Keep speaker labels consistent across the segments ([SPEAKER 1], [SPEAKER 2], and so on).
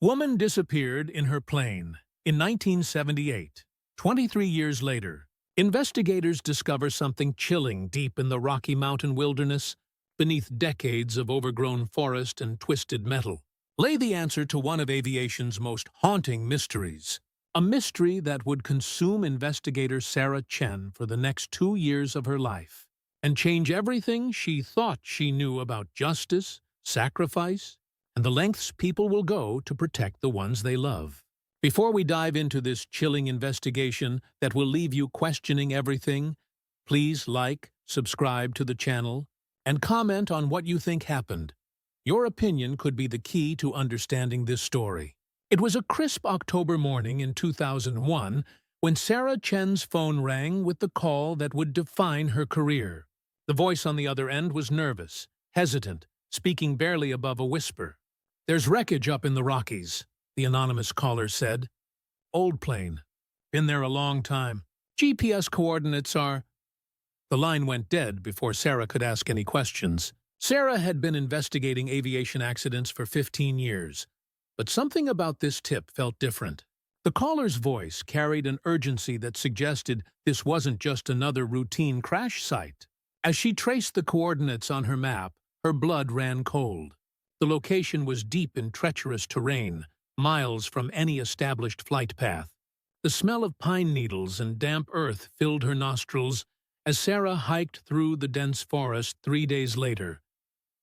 [SPEAKER 1] Woman disappeared in her plane in 1978. 23 years later, investigators discover something chilling deep in the Rocky Mountain wilderness, beneath decades of overgrown forest and twisted metal. Lay the answer to one of aviation's most haunting mysteries, a mystery that would consume investigator Sarah Chen for the next 2 years of her life, and change everything she thought she knew about justice, sacrifice, and the lengths people will go to protect the ones they love. Before we dive into this chilling investigation that will leave you questioning everything, please like, subscribe to the channel, and comment on what you think happened. Your opinion could be the key to understanding this story. It was a crisp October morning in 2001 when Sarah Chen's phone rang with the call that would define her career. The voice on the other end was nervous, hesitant, speaking barely above a whisper. "There's wreckage up in the Rockies," the anonymous caller said. "Old plane. Been there a long time. GPS coordinates are—" The line went dead before Sarah could ask any questions. Sarah had been investigating aviation accidents for 15 years, but something about this tip felt different. The caller's voice carried an urgency that suggested this wasn't just another routine crash site. As she traced the coordinates on her map, her blood ran cold. The location was deep in treacherous terrain, miles from any established flight path. The smell of pine needles and damp earth filled her nostrils as Sarah hiked through the dense forest 3 days later,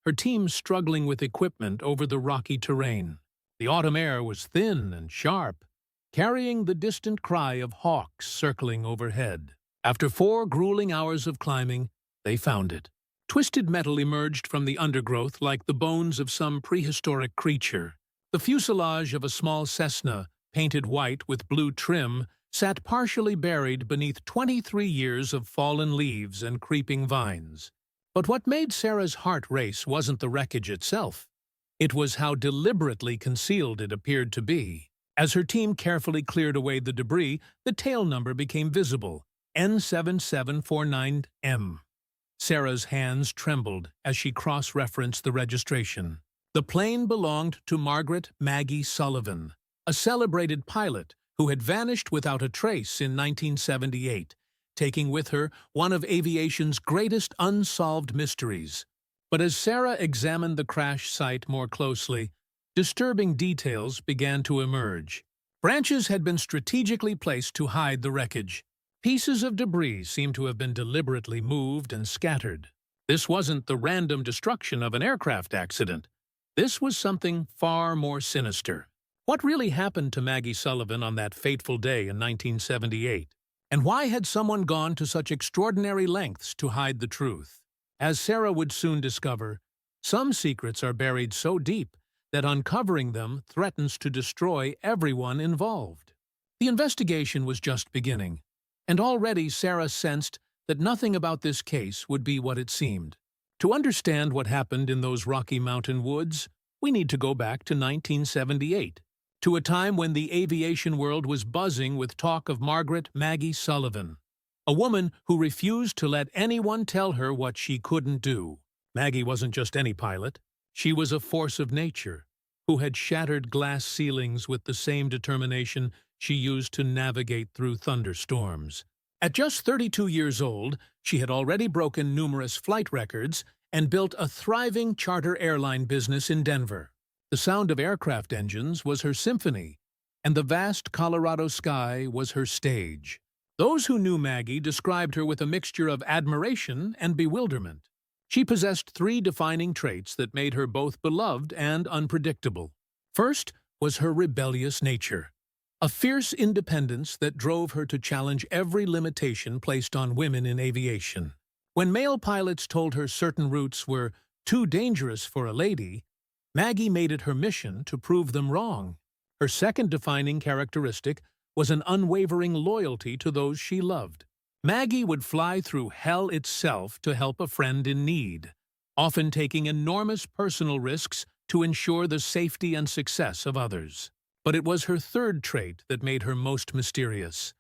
[SPEAKER 1] her team struggling with equipment over the rocky terrain. The autumn air was thin and sharp, carrying the distant cry of hawks circling overhead. After 4 grueling hours of climbing, they found it. Twisted metal emerged from the undergrowth like the bones of some prehistoric creature. The fuselage of a small Cessna, painted white with blue trim, sat partially buried beneath 23 years of fallen leaves and creeping vines. But what made Sarah's heart race wasn't the wreckage itself. It was how deliberately concealed it appeared to be. As her team carefully cleared away the debris, the tail number became visible, N7749M. Sarah's hands trembled as she cross-referenced the registration. The plane belonged to Margaret Maggie Sullivan, a celebrated pilot who had vanished without a trace in 1978, taking with her one of aviation's greatest unsolved mysteries. But as Sarah examined the crash site more closely, disturbing details began to emerge. Branches had been strategically placed to hide the wreckage. Pieces of debris seemed to have been deliberately moved and scattered. This wasn't the random destruction of an aircraft accident. This was something far more sinister. What really happened to Maggie Sullivan on that fateful day in 1978? And why had someone gone to such extraordinary lengths to hide the truth? As Sarah would soon discover, some secrets are buried so deep that uncovering them threatens to destroy everyone involved. The investigation was just beginning, and already Sarah sensed that nothing about this case would be what it seemed. To understand what happened in those Rocky Mountain woods, we need to go back to 1978, to a time when the aviation world was buzzing with talk of Margaret Maggie Sullivan, a woman who refused to let anyone tell her what she couldn't do. Maggie wasn't just any pilot. She was a force of nature, who had shattered glass ceilings with the same determination she used to navigate through thunderstorms. At just 32 years old, she had already broken numerous flight records and built a thriving charter airline business in Denver. The sound of aircraft engines was her symphony, and the vast Colorado sky was her stage. Those who knew Maggie described her with a mixture of admiration and bewilderment. She possessed 3 defining traits that made her both beloved and unpredictable. First was her rebellious nature, a fierce independence that drove her to challenge every limitation placed on women in aviation. When male pilots told her certain routes were too dangerous for a lady, Maggie made it her mission to prove them wrong. Her second defining characteristic was an unwavering loyalty to those she loved. Maggie would fly through hell itself to help a friend in need, often taking enormous personal risks to ensure the safety and success of others. But it was her third trait that made her most mysterious,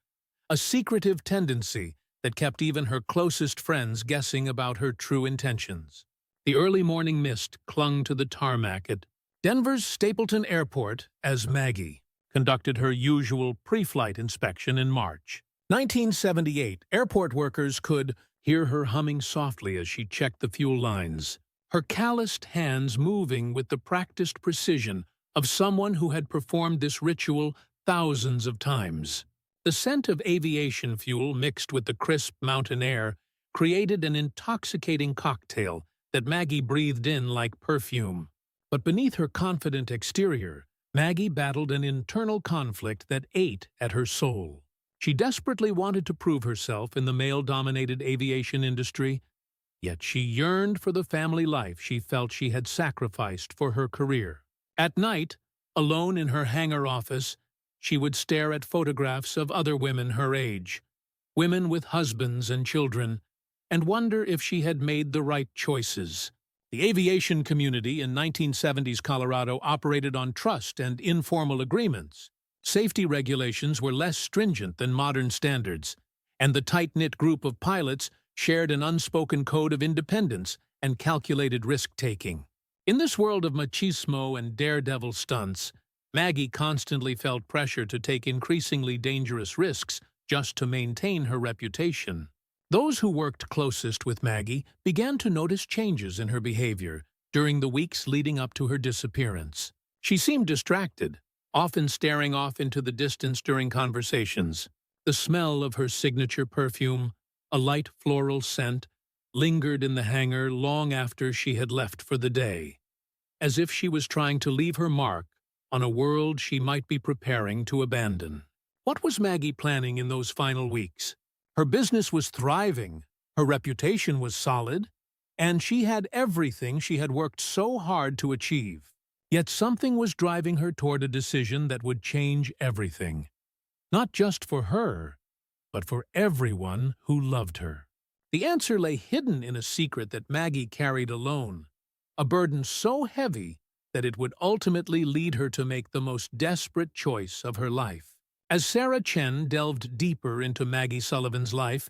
[SPEAKER 1] a secretive tendency that kept even her closest friends guessing about her true intentions. The early morning mist clung to the tarmac at Denver's Stapleton Airport, as Maggie conducted her usual pre-flight inspection in March 1978, airport workers could hear her humming softly as she checked the fuel lines, her calloused hands moving with the practiced precision of someone who had performed this ritual thousands of times. The scent of aviation fuel mixed with the crisp mountain air created an intoxicating cocktail that Maggie breathed in like perfume. But beneath her confident exterior, Maggie battled an internal conflict that ate at her soul. She desperately wanted to prove herself in the male-dominated aviation industry, yet she yearned for the family life she felt she had sacrificed for her career. At night, alone in her hangar office, she would stare at photographs of other women her age, women with husbands and children, and wonder if she had made the right choices. The aviation community in 1970s Colorado operated on trust and informal agreements. Safety regulations were less stringent than modern standards, and the tight-knit group of pilots shared an unspoken code of independence and calculated risk-taking. In this world of machismo and daredevil stunts, Maggie constantly felt pressure to take increasingly dangerous risks just to maintain her reputation. Those who worked closest with Maggie began to notice changes in her behavior during the weeks leading up to her disappearance. She seemed distracted, often staring off into the distance during conversations. The smell of her signature perfume, a light floral scent, lingered in the hangar long after she had left for the day, as if she was trying to leave her mark on a world she might be preparing to abandon. What was Maggie planning in those final weeks? Her business was thriving, her reputation was solid, and she had everything she had worked so hard to achieve. Yet something was driving her toward a decision that would change everything. Not just for her, but for everyone who loved her. The answer lay hidden in a secret that Maggie carried alone, a burden so heavy that it would ultimately lead her to make the most desperate choice of her life. As Sarah Chen delved deeper into Maggie Sullivan's life,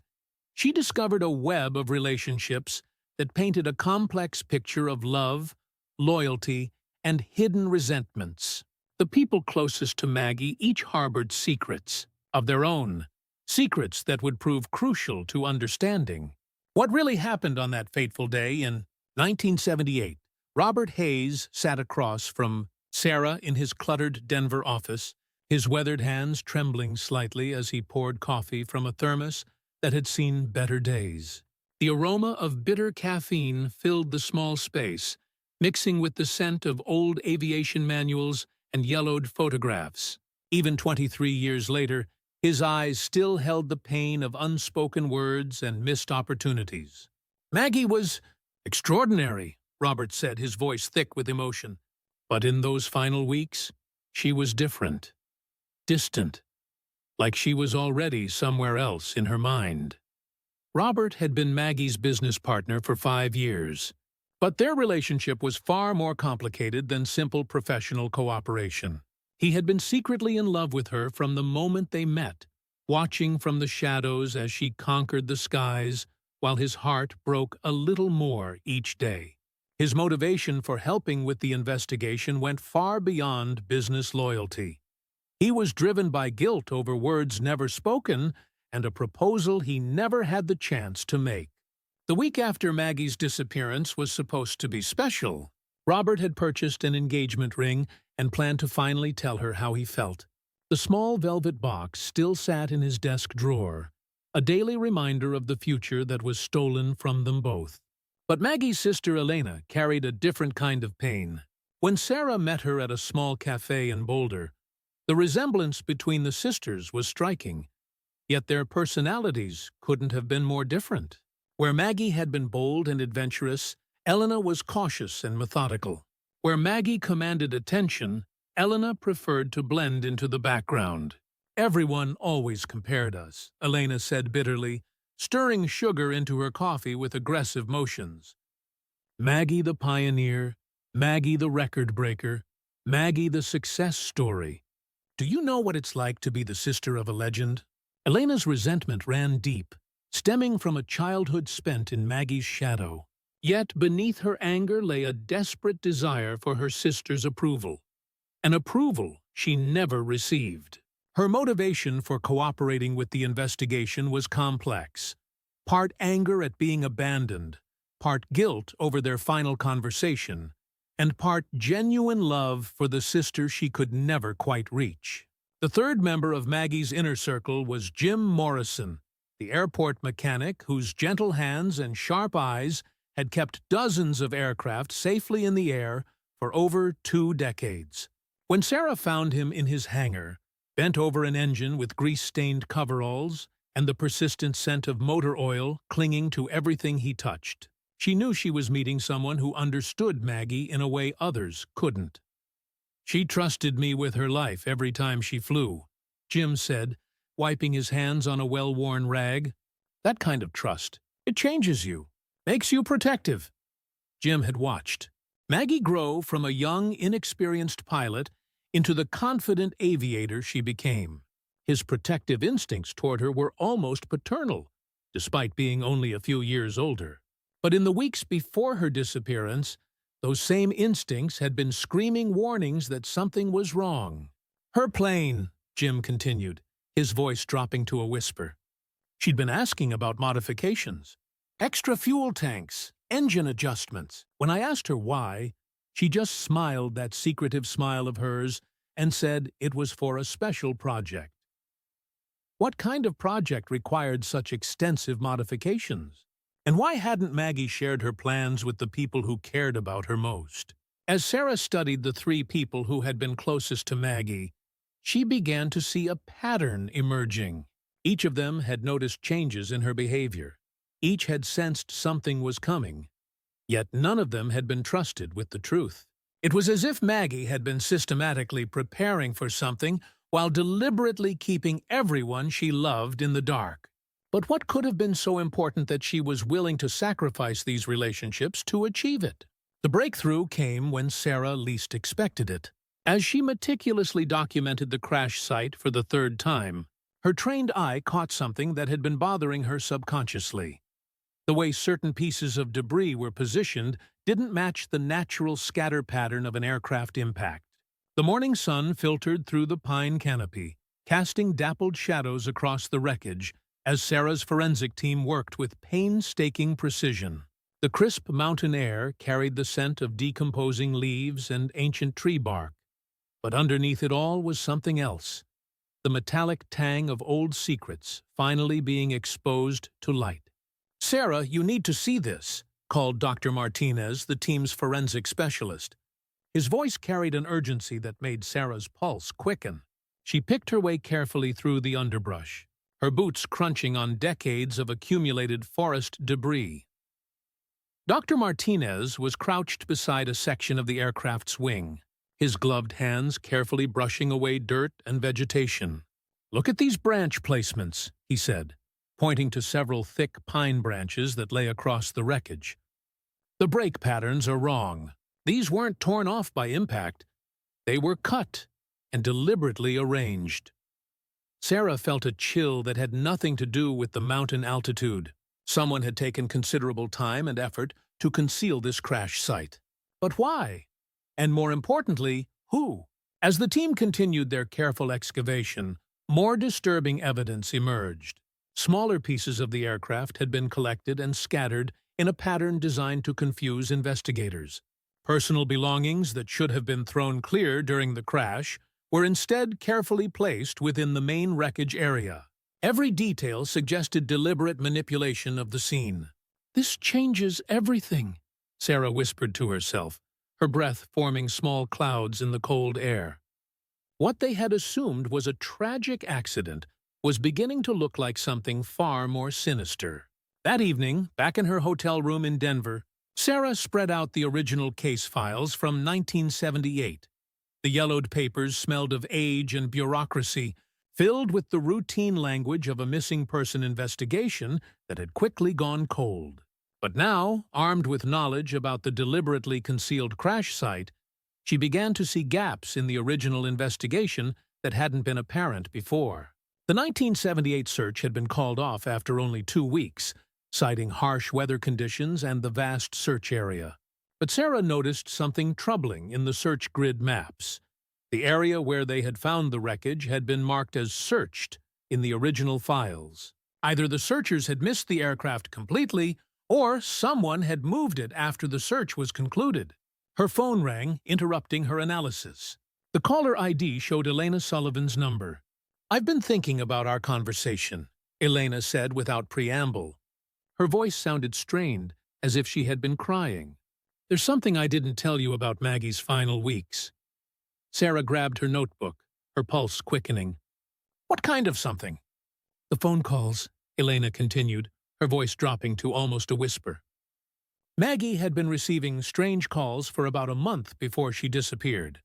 [SPEAKER 1] she discovered a web of relationships that painted a complex picture of love, loyalty, and hidden resentments. The people closest to Maggie each harbored secrets of their own, secrets that would prove crucial to understanding what really happened on that fateful day in 1978. Robert Hayes sat across from Sarah in his cluttered Denver office, his weathered hands trembling slightly as he poured coffee from a thermos that had seen better days. The aroma of bitter caffeine filled the small space, mixing with the scent of old aviation manuals and yellowed photographs. Even 23 years later, his eyes still held the pain of unspoken words and missed opportunities. Maggie was extraordinary, Robert said, his voice thick with emotion. But in those final weeks, she was different. Distant, like she was already somewhere else in her mind. Robert had been Maggie's business partner for 5 years, but their relationship was far more complicated than simple professional cooperation. He had been secretly in love with her from the moment they met, watching from the shadows as she conquered the skies, while his heart broke a little more each day. His motivation for helping with the investigation went far beyond business loyalty. He was driven by guilt over words never spoken and a proposal he never had the chance to make. The week after Maggie's disappearance was supposed to be special. Robert had purchased an engagement ring and planned to finally tell her how he felt. The small velvet box still sat in his desk drawer, a daily reminder of the future that was stolen from them both. But Maggie's sister Elena carried a different kind of pain. When Sarah met her at a small cafe in Boulder, the resemblance between the sisters was striking, yet their personalities couldn't have been more different. Where Maggie had been bold and adventurous, Elena was cautious and methodical. Where Maggie commanded attention, Elena preferred to blend into the background. Everyone always compared us, Elena said bitterly, stirring sugar into her coffee with aggressive motions. Maggie the pioneer, Maggie the record breaker, Maggie the success story. Do you know what it's like to be the sister of a legend? Elena's resentment ran deep, stemming from a childhood spent in Maggie's shadow. Yet beneath her anger lay a desperate desire for her sister's approval, an approval she never received. Her motivation for cooperating with the investigation was complex. Part anger at being abandoned, part guilt over their final conversation, and part genuine love for the sister she could never quite reach. The third member of Maggie's inner circle was Jim Morrison, the airport mechanic whose gentle hands and sharp eyes had kept dozens of aircraft safely in the air for over 2 decades. When Sarah found him in his hangar, bent over an engine with grease-stained coveralls and the persistent scent of motor oil clinging to everything he touched, she knew she was meeting someone who understood Maggie in a way others couldn't. "She trusted me with her life every time she flew," Jim said, wiping his hands on a well-worn rag. "That kind of trust, it changes you, makes you protective." Jim had watched Maggie grow from a young, inexperienced pilot into the confident aviator she became. His protective instincts toward her were almost paternal, despite being only a few years older. But in the weeks before her disappearance, those same instincts had been screaming warnings that something was wrong. "Her plane," Jim continued, his voice dropping to a whisper. "She'd been asking about modifications, extra fuel tanks, engine adjustments. When I asked her why, she just smiled that secretive smile of hers and said it was for a special project." What kind of project required such extensive modifications? And why hadn't Maggie shared her plans with the people who cared about her most? As Sarah studied the 3 people who had been closest to Maggie, she began to see a pattern emerging. Each of them had noticed changes in her behavior. Each had sensed something was coming. Yet none of them had been trusted with the truth. It was as if Maggie had been systematically preparing for something while deliberately keeping everyone she loved in the dark. But what could have been so important that she was willing to sacrifice these relationships to achieve it? The breakthrough came when Sarah least expected it. As she meticulously documented the crash site for the 3rd time, her trained eye caught something that had been bothering her subconsciously. The way certain pieces of debris were positioned didn't match the natural scatter pattern of an aircraft impact. The morning sun filtered through the pine canopy, casting dappled shadows across the wreckage as Sarah's forensic team worked with painstaking precision. The crisp mountain air carried the scent of decomposing leaves and ancient tree bark. But underneath it all was something else, the metallic tang of old secrets finally being exposed to light. "Sarah, you need to see this," called Dr. Martinez, the team's forensic specialist. His voice carried an urgency that made Sarah's pulse quicken. She picked her way carefully through the underbrush, her boots crunching on decades of accumulated forest debris. Dr. Martinez was crouched beside a section of the aircraft's wing, his gloved hands carefully brushing away dirt and vegetation. "Look at these branch placements," he said, pointing to several thick pine branches that lay across the wreckage. "The break patterns are wrong. These weren't torn off by impact. They were cut and deliberately arranged." Sarah felt a chill that had nothing to do with the mountain altitude. Someone had taken considerable time and effort to conceal this crash site. But why? And more importantly, who? As the team continued their careful excavation, more disturbing evidence emerged. Smaller pieces of the aircraft had been collected and scattered in a pattern designed to confuse investigators. Personal belongings that should have been thrown clear during the crash were instead carefully placed within the main wreckage area. Every detail suggested deliberate manipulation of the scene. "This changes everything," Sarah whispered to herself, her breath forming small clouds in the cold air. What they had assumed was a tragic accident was beginning to look like something far more sinister. That evening, back in her hotel room in Denver, Sarah spread out the original case files from 1978. The yellowed papers smelled of age and bureaucracy, filled with the routine language of a missing person investigation that had quickly gone cold. But now, armed with knowledge about the deliberately concealed crash site, she began to see gaps in the original investigation that hadn't been apparent before. The 1978 search had been called off after only 2 weeks, citing harsh weather conditions and the vast search area. But Sarah noticed something troubling in the search grid maps. The area where they had found the wreckage had been marked as searched in the original files. Either the searchers had missed the aircraft completely, or someone had moved it after the search was concluded. Her phone rang, interrupting her analysis. The caller ID showed Elena Sullivan's number. "I've been thinking about our conversation," Elena said without preamble. Her voice sounded strained, as if she had been crying. "There's something I didn't tell you about Maggie's final weeks." Sarah grabbed her notebook, her pulse quickening. "What kind of something?" "The phone calls," Elena continued, her voice dropping to almost a whisper. Maggie had been receiving strange calls for about a month before she disappeared.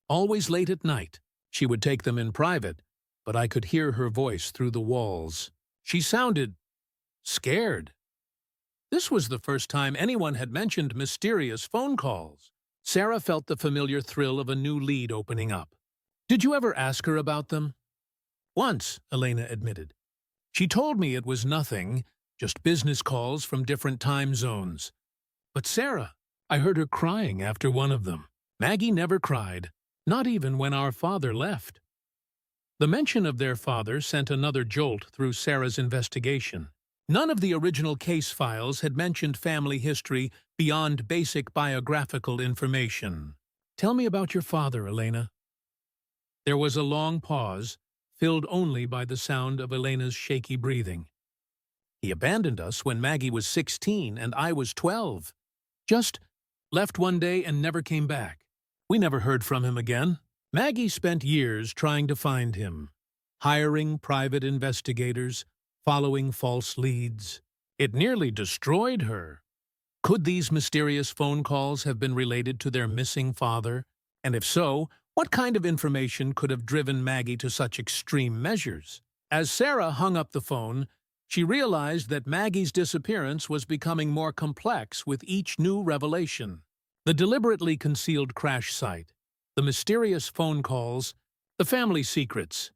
[SPEAKER 1] Always late at night. She would take them in private, but I could hear her voice through the walls. She sounded scared. This was the first time anyone had mentioned mysterious phone calls. Sarah felt the familiar thrill of a new lead opening up. "Did you ever ask her about them?" "Once," Elena admitted. "She told me it was nothing, just business calls from different time zones. But Sarah, I heard her crying after one of them." Maggie never cried, not even when our father left. The mention of their father sent another jolt through Sarah's investigation. None of the original case files had mentioned family history beyond basic biographical information. "Tell me about your father, Elena." There was a long pause, filled only by the sound of Elena's shaky breathing. "He abandoned us when Maggie was 16 and I was 12. Just left one day and never came back. We never heard from him again." Maggie spent years trying to find him, hiring private investigators, following false leads. It nearly destroyed her. Could these mysterious phone calls have been related to their missing father? And if so, what kind of information could have driven Maggie to such extreme measures? As Sarah hung up the phone, she realized that Maggie's disappearance was becoming more complex with each new revelation. The deliberately concealed crash site, the mysterious phone calls, the family secrets.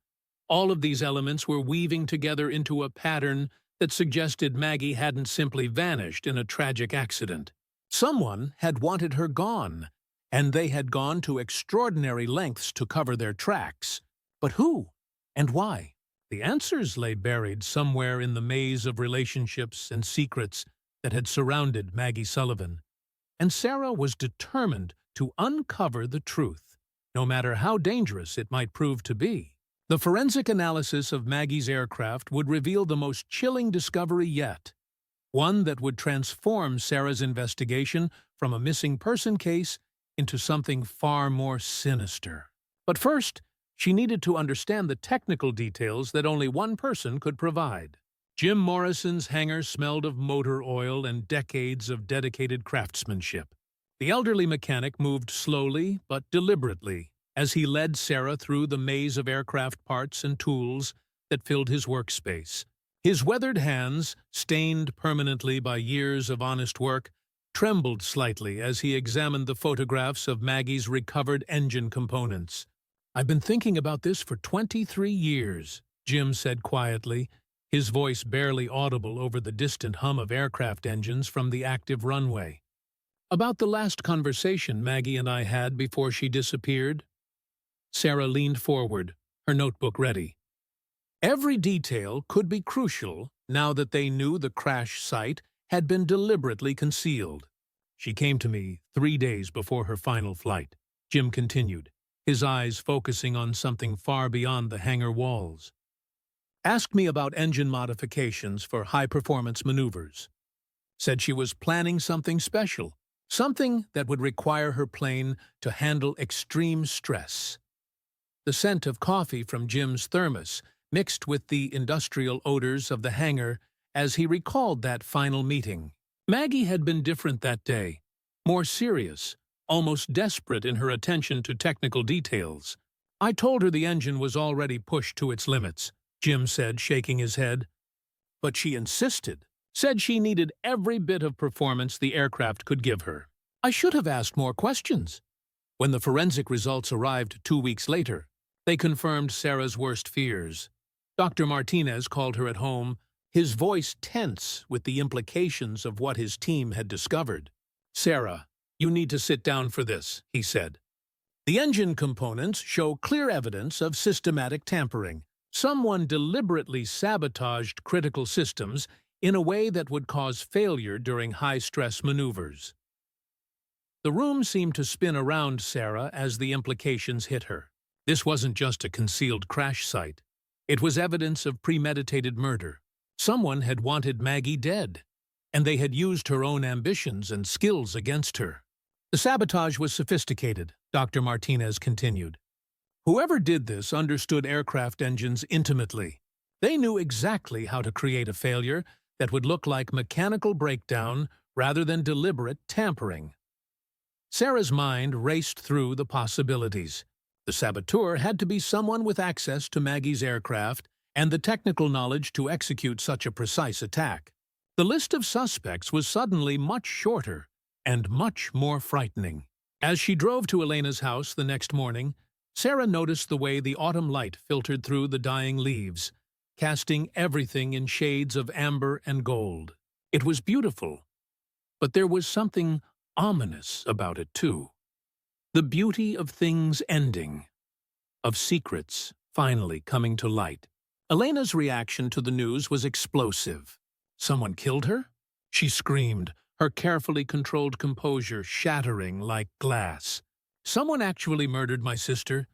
[SPEAKER 1] All of these elements were weaving together into a pattern that suggested Maggie hadn't simply vanished in a tragic accident. Someone had wanted her gone, and they had gone to extraordinary lengths to cover their tracks. But who? And why? The answers lay buried somewhere in the maze of relationships and secrets that had surrounded Maggie Sullivan. And Sarah was determined to uncover the truth, no matter how dangerous it might prove to be. The forensic analysis of Maggie's aircraft would reveal the most chilling discovery yet, one that would transform Sarah's investigation from a missing person case into something far more sinister. But first, she needed to understand the technical details that only one person could provide. Jim Morrison's hangar smelled of motor oil and decades of dedicated craftsmanship. The elderly mechanic moved slowly but deliberately as he led Sarah through the maze of aircraft parts and tools that filled his workspace. His weathered hands, stained permanently by years of honest work, trembled slightly as he examined the photographs of Maggie's recovered engine components. "I've been thinking about this for 23 years, Jim said quietly, his voice barely audible over the distant hum of aircraft engines from the active runway. "About the last conversation Maggie and I had before she disappeared." Sarah leaned forward, her notebook ready. Every detail could be crucial now that they knew the crash site had been deliberately concealed. "She came to me 3 days before her final flight," Jim continued, his eyes focusing on something far beyond the hangar walls. "Asked me about engine modifications for high-performance maneuvers. Said she was planning something special, something that would require her plane to handle extreme stress." The scent of coffee from Jim's thermos mixed with the industrial odors of the hangar as he recalled that final meeting. Maggie had been different that day, more serious, almost desperate in her attention to technical details. "I told her the engine was already pushed to its limits," Jim said, shaking his head. "But she insisted, said she needed every bit of performance the aircraft could give her. I should have asked more questions." When the forensic results arrived 2 weeks later, they confirmed Sarah's worst fears. Dr. Martinez called her at home, his voice tense with the implications of what his team had discovered. "Sarah, you need to sit down for this," he said. "The engine components show clear evidence of systematic tampering. Someone deliberately sabotaged critical systems in a way that would cause failure during high-stress maneuvers." The room seemed to spin around Sarah as the implications hit her. This wasn't just a concealed crash site. It was evidence of premeditated murder. Someone had wanted Maggie dead, and they had used her own ambitions and skills against her. "The sabotage was sophisticated," Dr. Martinez continued. "Whoever did this understood aircraft engines intimately. They knew exactly how to create a failure that would look like mechanical breakdown rather than deliberate tampering." Sarah's mind raced through the possibilities. The saboteur had to be someone with access to Maggie's aircraft and the technical knowledge to execute such a precise attack. The list of suspects was suddenly much shorter and much more frightening. As she drove to Elena's house the next morning, Sarah noticed the way the autumn light filtered through the dying leaves, casting everything in shades of amber and gold. It was beautiful, but there was something ominous about it too. The beauty of things ending, of secrets finally coming to light. Elena's reaction to the news was explosive. "Someone killed her?" she screamed, her carefully controlled composure shattering like glass. "Someone actually murdered my sister."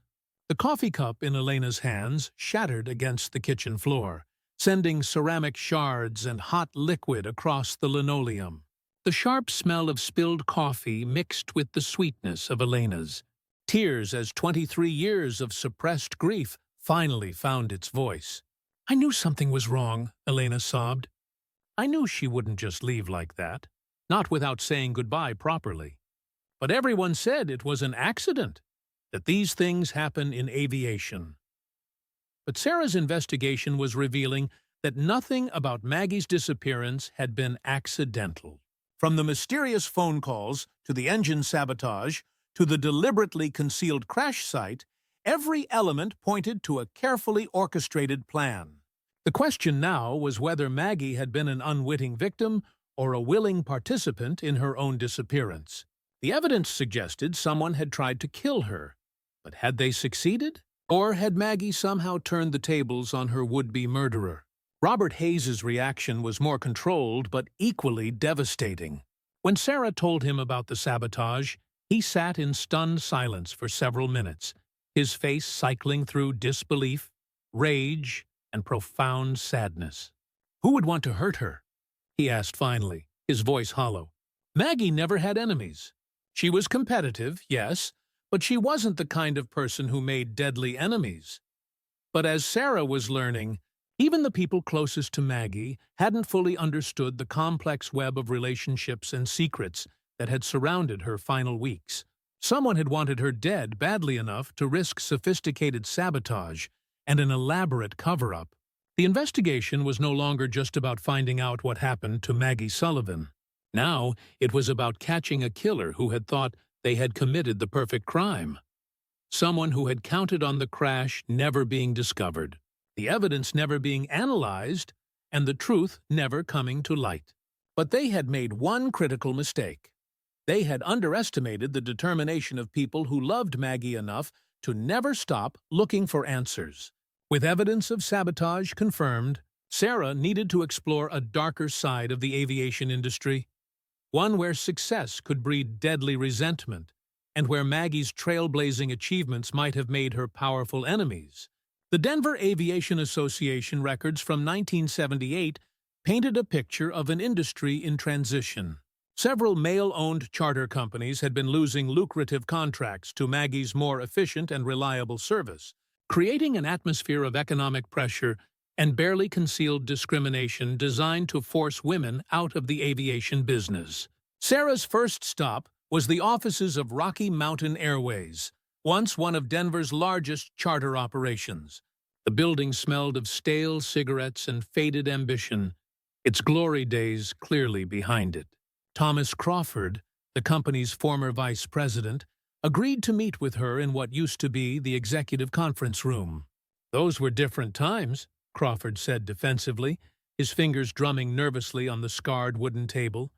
[SPEAKER 1] The coffee cup in Elena's hands shattered against the kitchen floor, sending ceramic shards and hot liquid across the linoleum. The sharp smell of spilled coffee mixed with the sweetness of Elena's. Tears as 23 years of suppressed grief finally found its voice. "I knew something was wrong," Elena sobbed. "I knew she wouldn't just leave like that, not without saying goodbye properly. But everyone said it was an accident, that these things happen in aviation." But Sarah's investigation was revealing that nothing about Maggie's disappearance had been accidental. From the mysterious phone calls, to the engine sabotage, to the deliberately concealed crash site, every element pointed to a carefully orchestrated plan. The question now was whether Maggie had been an unwitting victim or a willing participant in her own disappearance. The evidence suggested someone had tried to kill her, but had they succeeded? Or had Maggie somehow turned the tables on her would-be murderer? Robert Hayes's reaction was more controlled but equally devastating. When Sarah told him about the sabotage, he sat in stunned silence for several minutes, his face cycling through disbelief, rage, and profound sadness. "Who would want to hurt her?" he asked finally, his voice hollow. "Maggie never had enemies. She was competitive, yes, but she wasn't the kind of person who made deadly enemies." But as Sarah was learning, even the people closest to Maggie hadn't fully understood the complex web of relationships and secrets that had surrounded her final weeks. Someone had wanted her dead badly enough to risk sophisticated sabotage and an elaborate cover-up. The investigation was no longer just about finding out what happened to Maggie Sullivan. Now it was about catching a killer who had thought they had committed the perfect crime. Someone who had counted on the crash never being discovered, the evidence never being analyzed, and the truth never coming to light. But they had made one critical mistake. They had underestimated the determination of people who loved Maggie enough to never stop looking for answers. With evidence of sabotage confirmed, Sarah needed to explore a darker side of the aviation industry, one where success could breed deadly resentment, and where Maggie's trailblazing achievements might have made her powerful enemies. The Denver Aviation Association records from 1978 painted a picture of an industry in transition. Several male-owned charter companies had been losing lucrative contracts to Maggie's more efficient and reliable service, creating an atmosphere of economic pressure and barely concealed discrimination designed to force women out of the aviation business. Sarah's first stop was the offices of Rocky Mountain Airways, once one of Denver's largest charter operations. The building smelled of stale cigarettes and faded ambition, its glory days clearly behind it. Thomas Crawford, the company's former vice president, agreed to meet with her in what used to be the executive conference room. "Those were different times," Crawford said defensively. his fingers drumming nervously on the scarred wooden table.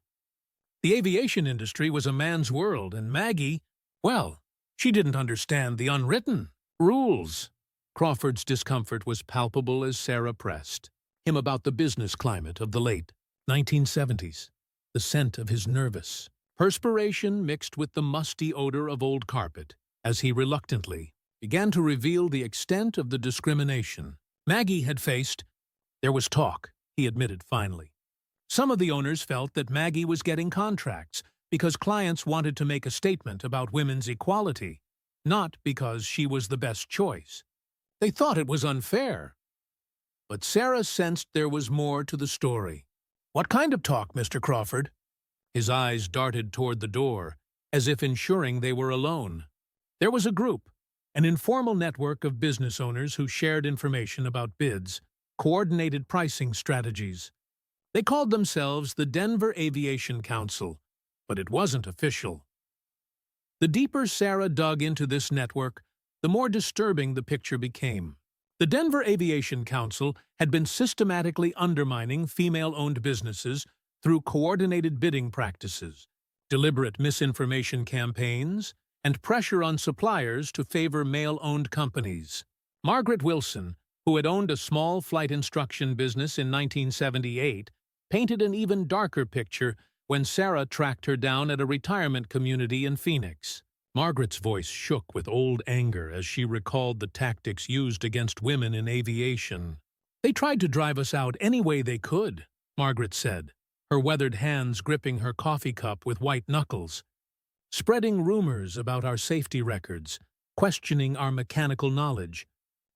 [SPEAKER 1] The aviation industry was a man's world, and Maggie, well, she didn't understand the unwritten rules. Crawford's discomfort was palpable as Sarah pressed him about the business climate of the late 1970s, the scent of his nervous perspiration mixed with the musty odor of old carpet, as he reluctantly began to reveal the extent of the discrimination Maggie had faced. There was talk, he admitted finally. Some of the owners felt that Maggie was getting contracts because clients wanted to make a statement about women's equality, not because she was the best choice. They thought it was unfair. But Sarah sensed there was more to the story. "What kind of talk, Mr. Crawford?" His eyes darted toward the door, as if ensuring they were alone. There was a group, an informal network of business owners who shared information about bids, coordinated pricing strategies. They called themselves the Denver Aviation Council, but it wasn't official. The deeper Sarah dug into this network, the more disturbing the picture became. The Denver Aviation Council had been systematically undermining female-owned businesses through coordinated bidding practices, deliberate misinformation campaigns, and pressure on suppliers to favor male-owned companies. Margaret Wilson, who had owned a small flight instruction business in 1978, painted an even darker picture when Sarah tracked her down at a retirement community in Phoenix. Margaret's voice shook with old anger as she recalled the tactics used against women in aviation. "They tried to drive us out any way they could," Margaret said, her weathered hands gripping her coffee cup with white knuckles, "spreading rumors about our safety records, questioning our mechanical knowledge,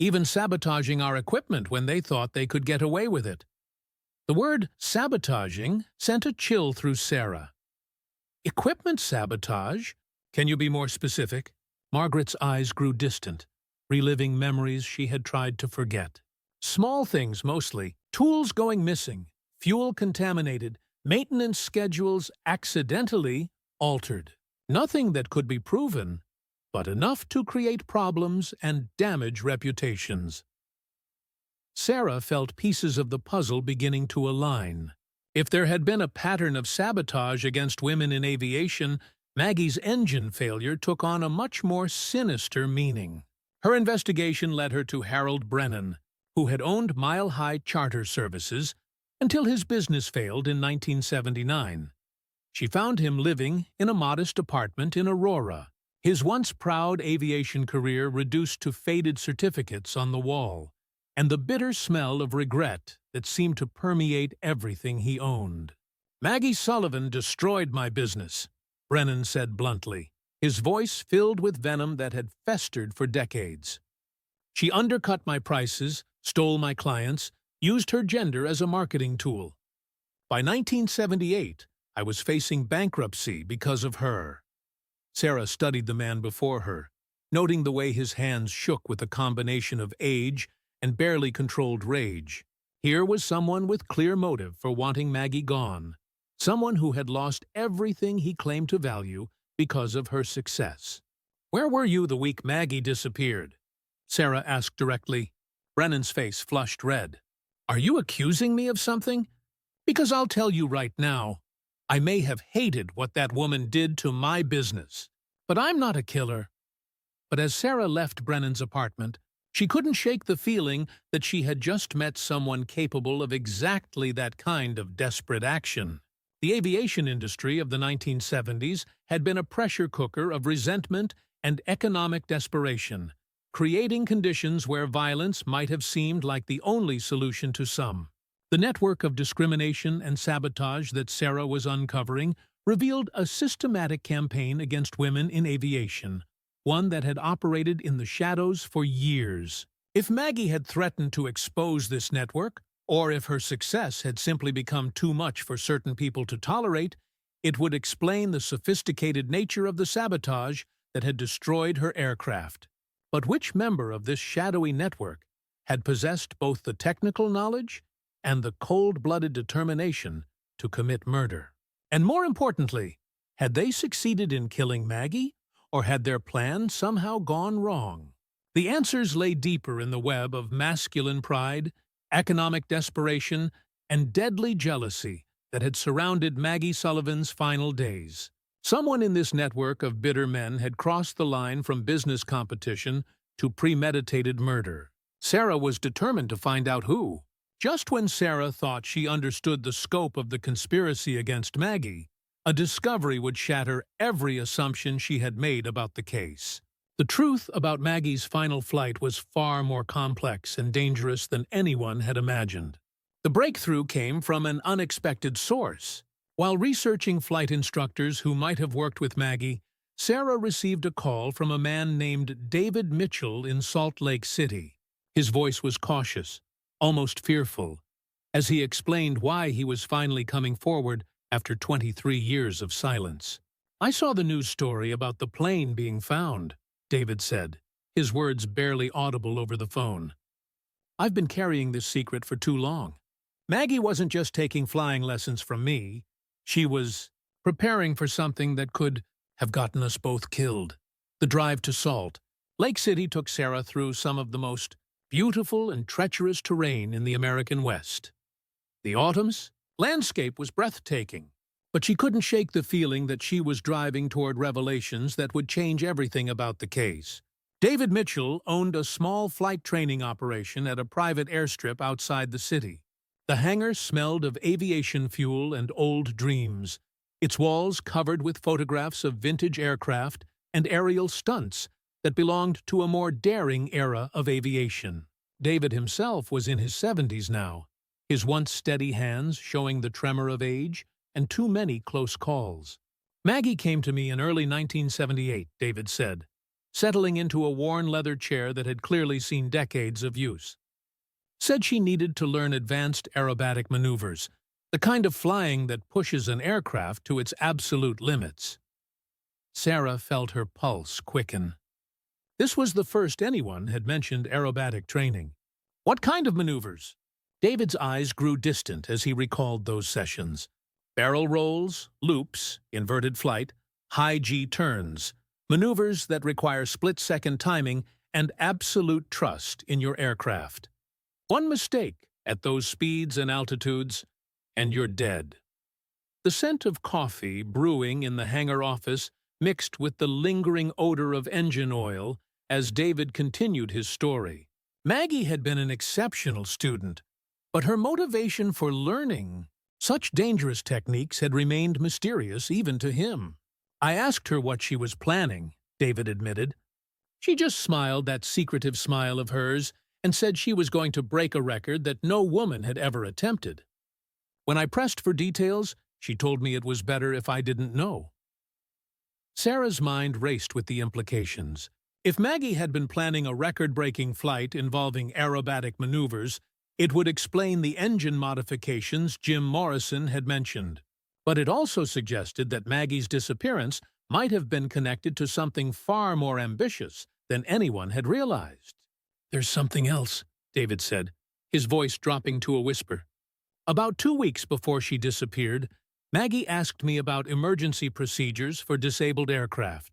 [SPEAKER 1] even sabotaging our equipment when they thought they could get away with it." The word sabotaging sent a chill through Sarah. "Equipment sabotage? Can you be more specific?" Margaret's eyes grew distant, reliving memories she had tried to forget. "Small things mostly. Tools going missing, fuel contaminated, maintenance schedules accidentally altered. Nothing that could be proven, but enough to create problems and damage reputations." Sarah felt pieces of the puzzle beginning to align. If there had been a pattern of sabotage against women in aviation, Maggie's engine failure took on a much more sinister meaning. Her investigation led her to Harold Brennan, who had owned Mile High Charter Services until his business failed in 1979. She found him living in a modest apartment in Aurora, his once proud aviation career reduced to faded certificates on the wall, and the bitter smell of regret that seemed to permeate everything he owned. "Maggie Sullivan destroyed my business," Brennan said bluntly, his voice filled with venom that had festered for decades. "She undercut my prices, stole my clients, used her gender as a marketing tool. By 1978, I was facing bankruptcy because of her." Sarah studied the man before her, noting the way his hands shook with a combination of age and barely controlled rage. Here was someone with clear motive for wanting Maggie gone, someone who had lost everything he claimed to value because of her success. "Where were you the week Maggie disappeared?" Sarah asked directly. Brennan's face flushed red. "Are you accusing me of something? Because I'll tell you right now, I may have hated what that woman did to my business, but I'm not a killer." But as Sarah left Brennan's apartment, she couldn't shake the feeling that she had just met someone capable of exactly that kind of desperate action. The aviation industry of the 1970s had been a pressure cooker of resentment and economic desperation, creating conditions where violence might have seemed like the only solution to some. The network of discrimination and sabotage that Sarah was uncovering revealed a systematic campaign against women in aviation, one that had operated in the shadows for years. If Maggie had threatened to expose this network, or if her success had simply become too much for certain people to tolerate, it would explain the sophisticated nature of the sabotage that had destroyed her aircraft. But which member of this shadowy network had possessed both the technical knowledge and the cold-blooded determination to commit murder? And more importantly, had they succeeded in killing Maggie, or had their plan somehow gone wrong? The answers lay deeper in the web of masculine pride, economic desperation, and deadly jealousy that had surrounded Maggie Sullivan's final days. Someone in this network of bitter men had crossed the line from business competition to premeditated murder. Sarah was determined to find out who. Just when Sarah thought she understood the scope of the conspiracy against Maggie, a discovery would shatter every assumption she had made about the case. The truth about Maggie's final flight was far more complex and dangerous than anyone had imagined. The breakthrough came from an unexpected source. While researching flight instructors who might have worked with Maggie, Sarah received a call from a man named David Mitchell in Salt Lake City. His voice was cautious, almost fearful, as he explained why he was finally coming forward after 23 years of silence. "I saw the news story about the plane being found," David said, his words barely audible over the phone. "I've been carrying this secret for too long. Maggie wasn't just taking flying lessons from me. She was preparing for something that could have gotten us both killed." The drive to Salt Lake City took Sarah through some of the most beautiful and treacherous terrain in the American West. The autumn's landscape was breathtaking, but she couldn't shake the feeling that she was driving toward revelations that would change everything about the case. David Mitchell owned a small flight training operation at a private airstrip outside the city. The hangar smelled of aviation fuel and old dreams, its walls covered with photographs of vintage aircraft and aerial stunts that belonged to a more daring era of aviation. David himself was in his 70s now, his once steady hands showing the tremor of age and too many close calls. "Maggie came to me in early 1978, David said, settling into a worn leather chair that had clearly seen decades of use. Said she needed to learn advanced aerobatic maneuvers, the kind of flying that pushes an aircraft to its absolute limits." Sarah felt her pulse quicken. This was the first anyone had mentioned aerobatic training. "What kind of maneuvers?" David's eyes grew distant as he recalled those sessions. Barrel rolls, loops, inverted flight, high G turns, maneuvers that require split-second timing and absolute trust in your aircraft. One mistake at those speeds and altitudes, and you're dead. The scent of coffee brewing in the hangar office mixed with the lingering odor of engine oil as David continued his story. Maggie had been an exceptional student, but her motivation for learning such dangerous techniques had remained mysterious even to him. "I asked her what she was planning," David admitted. "She just smiled that secretive smile of hers and said she was going to break a record that no woman had ever attempted. When I pressed for details, she told me it was better if I didn't know." Sarah's mind raced with the implications. If Maggie had been planning a record-breaking flight involving aerobatic maneuvers, it would explain the engine modifications Jim Morrison had mentioned. But it also suggested that Maggie's disappearance might have been connected to something far more ambitious than anyone had realized. "There's something else," David said, his voice dropping to a whisper. "About 2 weeks before she disappeared, Maggie asked me about emergency procedures for disabled aircraft.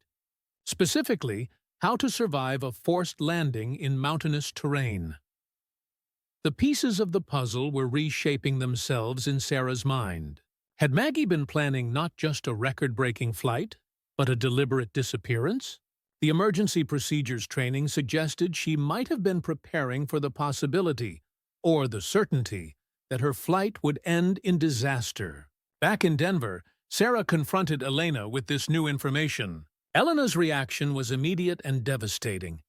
[SPEAKER 1] Specifically, how to survive a forced landing in mountainous terrain." The pieces of the puzzle were reshaping themselves in Sarah's mind. Had Maggie been planning not just a record-breaking flight, but a deliberate disappearance? The emergency procedures training suggested she might have been preparing for the possibility, or the certainty, that her flight would end in disaster. Back in Denver, Sarah confronted Elena with this new information. Elena's reaction was immediate and devastating.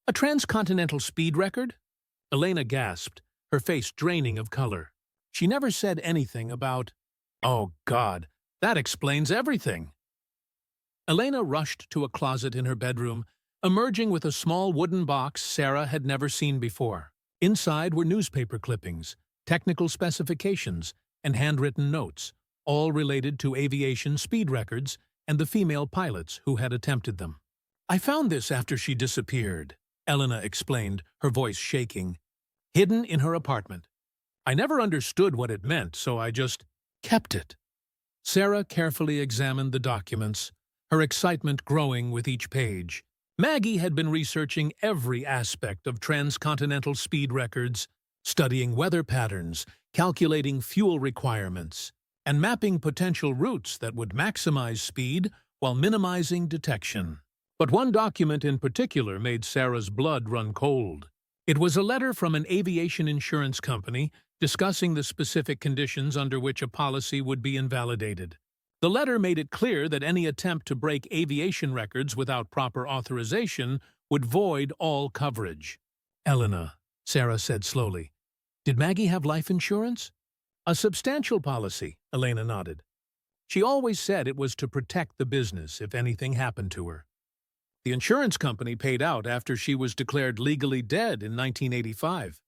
[SPEAKER 1] "A transcontinental speed record?" Elena gasped, her face draining of color. She never said anything about, "Oh, God, that explains everything." Elena rushed to a closet in her bedroom, emerging with a small wooden box Sarah had never seen before. Inside were newspaper clippings, technical specifications, and handwritten notes, all related to aviation speed records and the female pilots who had attempted them. "I found this after she disappeared," Elena explained, her voice shaking. "Hidden in her apartment. I never understood what it meant, so I just kept it." Sarah carefully examined the documents, her excitement growing with each page. Maggie had been researching every aspect of transcontinental speed records, studying weather patterns, calculating fuel requirements, and mapping potential routes that would maximize speed while minimizing detection. But one document in particular made Sarah's blood run cold. It was a letter from an aviation insurance company discussing the specific conditions under which a policy would be invalidated. The letter made it clear that any attempt to break aviation records without proper authorization would void all coverage. "Elena," Sarah said slowly, "did Maggie have life insurance?" "A substantial policy," Elena nodded. "She always said it was to protect the business if anything happened to her. The insurance company paid out after she was declared legally dead in 1985.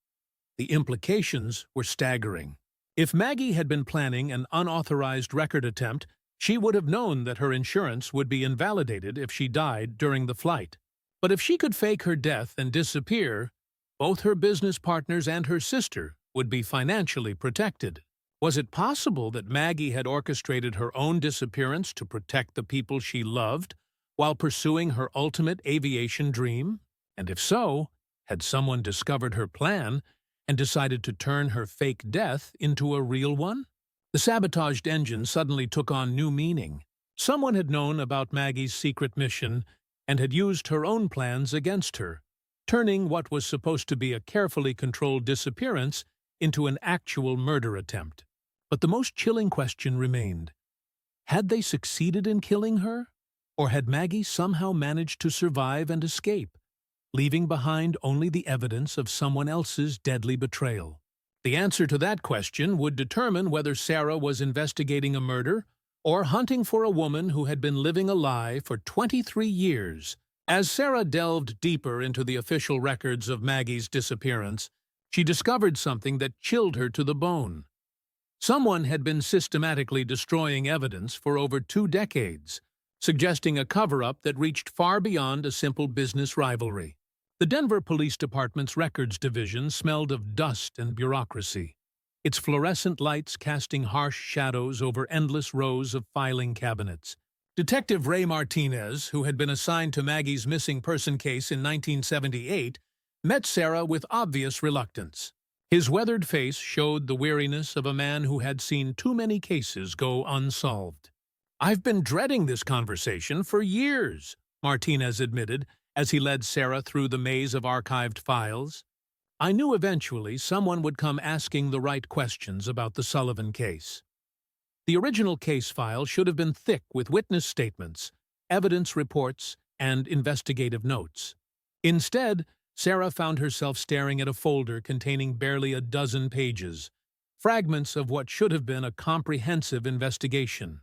[SPEAKER 1] The implications were staggering. If Maggie had been planning an unauthorized record attempt, she would have known that her insurance would be invalidated if she died during the flight. But if she could fake her death and disappear, both her business partners and her sister would be financially protected. Was it possible that Maggie had orchestrated her own disappearance to protect the people she loved while pursuing her ultimate aviation dream? And if so, had someone discovered her plan and decided to turn her fake death into a real one? The sabotaged engine suddenly took on new meaning. Someone had known about Maggie's secret mission and had used her own plans against her, turning what was supposed to be a carefully controlled disappearance into an actual murder attempt. But the most chilling question remained. Had they succeeded in killing her? Or had Maggie somehow managed to survive and escape, leaving behind only the evidence of someone else's deadly betrayal? The answer to that question would determine whether Sarah was investigating a murder or hunting for a woman who had been living a lie for 23 years. As Sarah delved deeper into the official records of Maggie's disappearance, she discovered something that chilled her to the bone. Someone had been systematically destroying evidence for over 2 decades, suggesting a cover-up that reached far beyond a simple business rivalry. The Denver Police Department's Records Division smelled of dust and bureaucracy, its fluorescent lights casting harsh shadows over endless rows of filing cabinets. Detective Ray Martinez, who had been assigned to Maggie's missing person case in 1978, met Sarah with obvious reluctance. His weathered face showed the weariness of a man who had seen too many cases go unsolved. "I've been dreading this conversation for years," Martinez admitted as he led Sarah through the maze of archived files. "I knew eventually someone would come asking the right questions about the Sullivan case." The original case file should have been thick with witness statements, evidence reports, and investigative notes. Instead, Sarah found herself staring at a folder containing barely a dozen pages, fragments of what should have been a comprehensive investigation.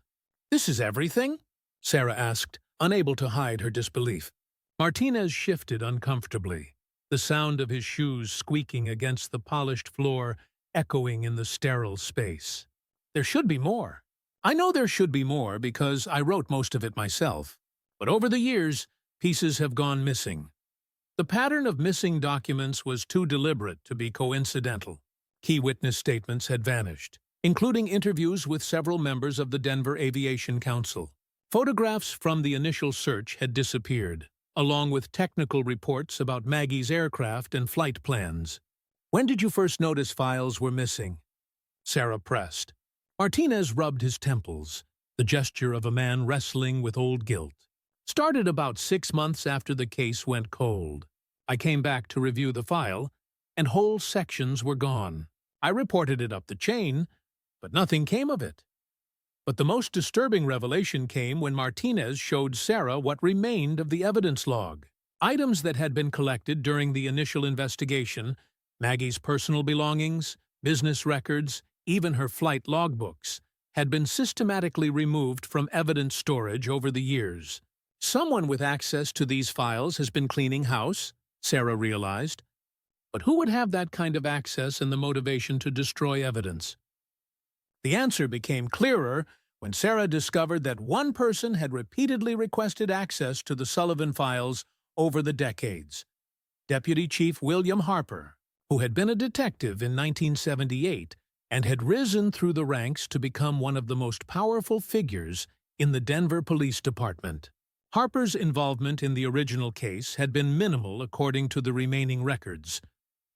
[SPEAKER 1] "This is everything?" Sarah asked, unable to hide her disbelief. Martinez shifted uncomfortably, the sound of his shoes squeaking against the polished floor echoing in the sterile space. "There should be more. I know there should be more because I wrote most of it myself. But over the years, pieces have gone missing. The pattern of missing documents was too deliberate to be coincidental. Key witness statements had vanished, including interviews with several members of the Denver Aviation Council. Photographs from the initial search had disappeared, along with technical reports about Maggie's aircraft and flight plans. "When did you first notice files were missing?" Sarah pressed. Martinez rubbed his temples, the gesture of a man wrestling with old guilt. "Started about 6 months after the case went cold. I came back to review the file, and whole sections were gone. I reported it up the chain, but nothing came of it." But the most disturbing revelation came when Martinez showed Sarah what remained of the evidence log. Items that had been collected during the initial investigation, Maggie's personal belongings, business records, even her flight logbooks, had been systematically removed from evidence storage over the years. "Someone with access to these files has been cleaning house," Sarah realized. But who would have that kind of access and the motivation to destroy evidence? The answer became clearer when Sarah discovered that one person had repeatedly requested access to the Sullivan files over the decades. Deputy Chief William Harper, who had been a detective in 1978 and had risen through the ranks to become one of the most powerful figures in the Denver Police Department. Harper's involvement in the original case had been minimal according to the remaining records,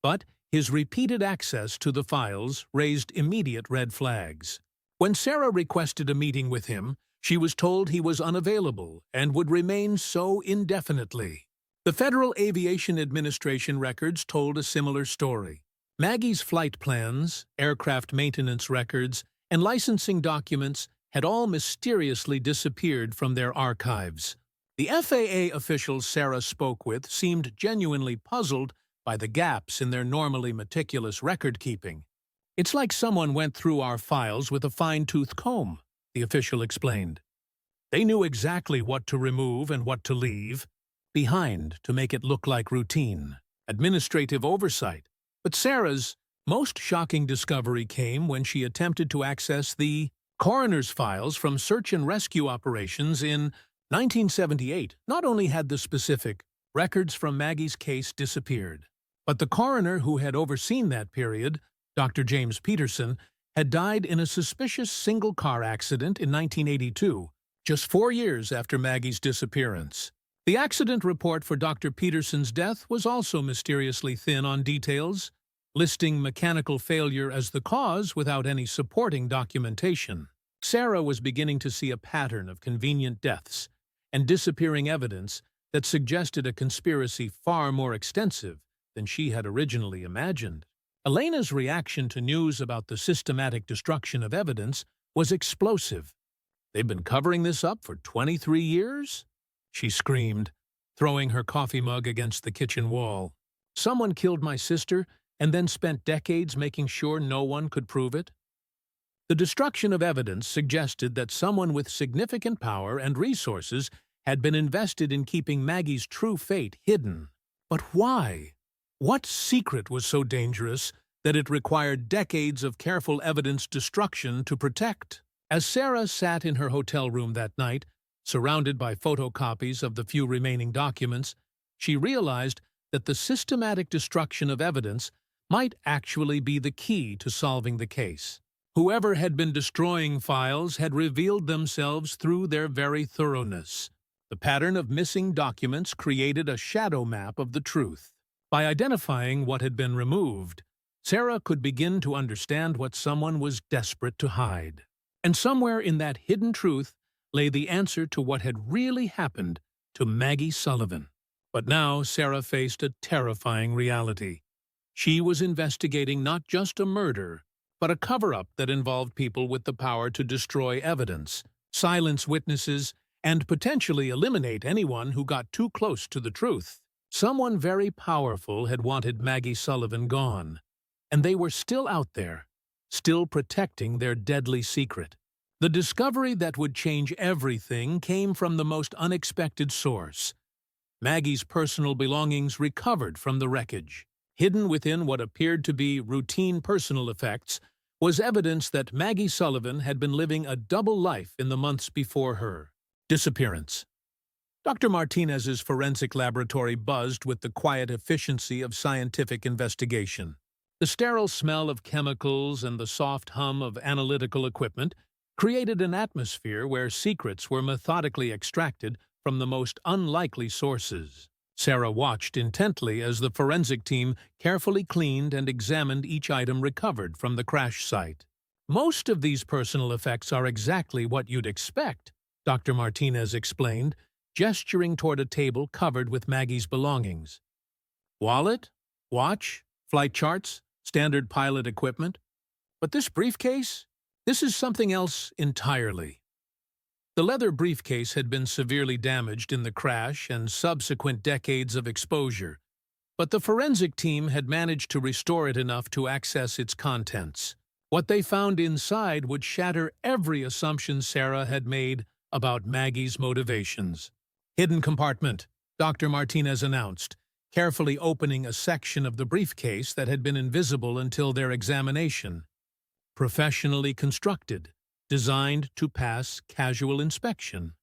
[SPEAKER 1] but His repeated access to the files raised immediate red flags. When Sarah requested a meeting with him, she was told he was unavailable and would remain so indefinitely. The Federal Aviation Administration records told a similar story. Maggie's flight plans, aircraft maintenance records, and licensing documents had all mysteriously disappeared from their archives. The FAA officials Sarah spoke with seemed genuinely puzzled by the gaps in their normally meticulous record-keeping. "It's like someone went through our files with a fine-tooth comb," the official explained. "They knew exactly what to remove and what to leave behind to make it look like routine, administrative oversight." But Sarah's most shocking discovery came when she attempted to access the coroner's files from search and rescue operations in 1978. Not only had the specific records from Maggie's case disappeared, but the coroner who had overseen that period, Dr. James Peterson, had died in a suspicious single-car accident in 1982, just 4 years after Maggie's disappearance. The accident report for Dr. Peterson's death was also mysteriously thin on details, listing mechanical failure as the cause without any supporting documentation. Sarah was beginning to see a pattern of convenient deaths and disappearing evidence that suggested a conspiracy far more extensive than she had originally imagined. Elena's reaction to news about the systematic destruction of evidence was explosive. "They've been covering this up for 23 years?" she screamed, throwing her coffee mug against the kitchen wall. "Someone killed my sister and then spent decades making sure no one could prove it?" The destruction of evidence suggested that someone with significant power and resources had been invested in keeping Maggie's true fate hidden. But why? What secret was so dangerous that it required decades of careful evidence destruction to protect? As Sarah sat in her hotel room that night, surrounded by photocopies of the few remaining documents, she realized that the systematic destruction of evidence might actually be the key to solving the case. Whoever had been destroying files had revealed themselves through their very thoroughness. The pattern of missing documents created a shadow map of the truth. By identifying what had been removed, Sarah could begin to understand what someone was desperate to hide. And somewhere in that hidden truth lay the answer to what had really happened to Maggie Sullivan. But now Sarah faced a terrifying reality. She was investigating not just a murder, but a cover-up that involved people with the power to destroy evidence, silence witnesses, and potentially eliminate anyone who got too close to the truth. Someone very powerful had wanted Maggie Sullivan gone, and they were still out there, still protecting their deadly secret. The discovery that would change everything came from the most unexpected source. Maggie's personal belongings recovered from the wreckage. Hidden within what appeared to be routine personal effects was evidence that Maggie Sullivan had been living a double life in the months before her disappearance. Dr. Martinez's forensic laboratory buzzed with the quiet efficiency of scientific investigation. The sterile smell of chemicals and the soft hum of analytical equipment created an atmosphere where secrets were methodically extracted from the most unlikely sources. Sarah watched intently as the forensic team carefully cleaned and examined each item recovered from the crash site. "Most of these personal effects are exactly what you'd expect," Dr. Martinez explained, gesturing toward a table covered with Maggie's belongings. "Wallet, watch, flight charts, standard pilot equipment. But this briefcase? This is something else entirely." The leather briefcase had been severely damaged in the crash and subsequent decades of exposure, but the forensic team had managed to restore it enough to access its contents. What they found inside would shatter every assumption Sarah had made about Maggie's motivations. "Hidden compartment," Dr. Martinez announced, carefully opening a section of the briefcase that had been invisible until their examination. "Professionally constructed, designed to pass casual inspection."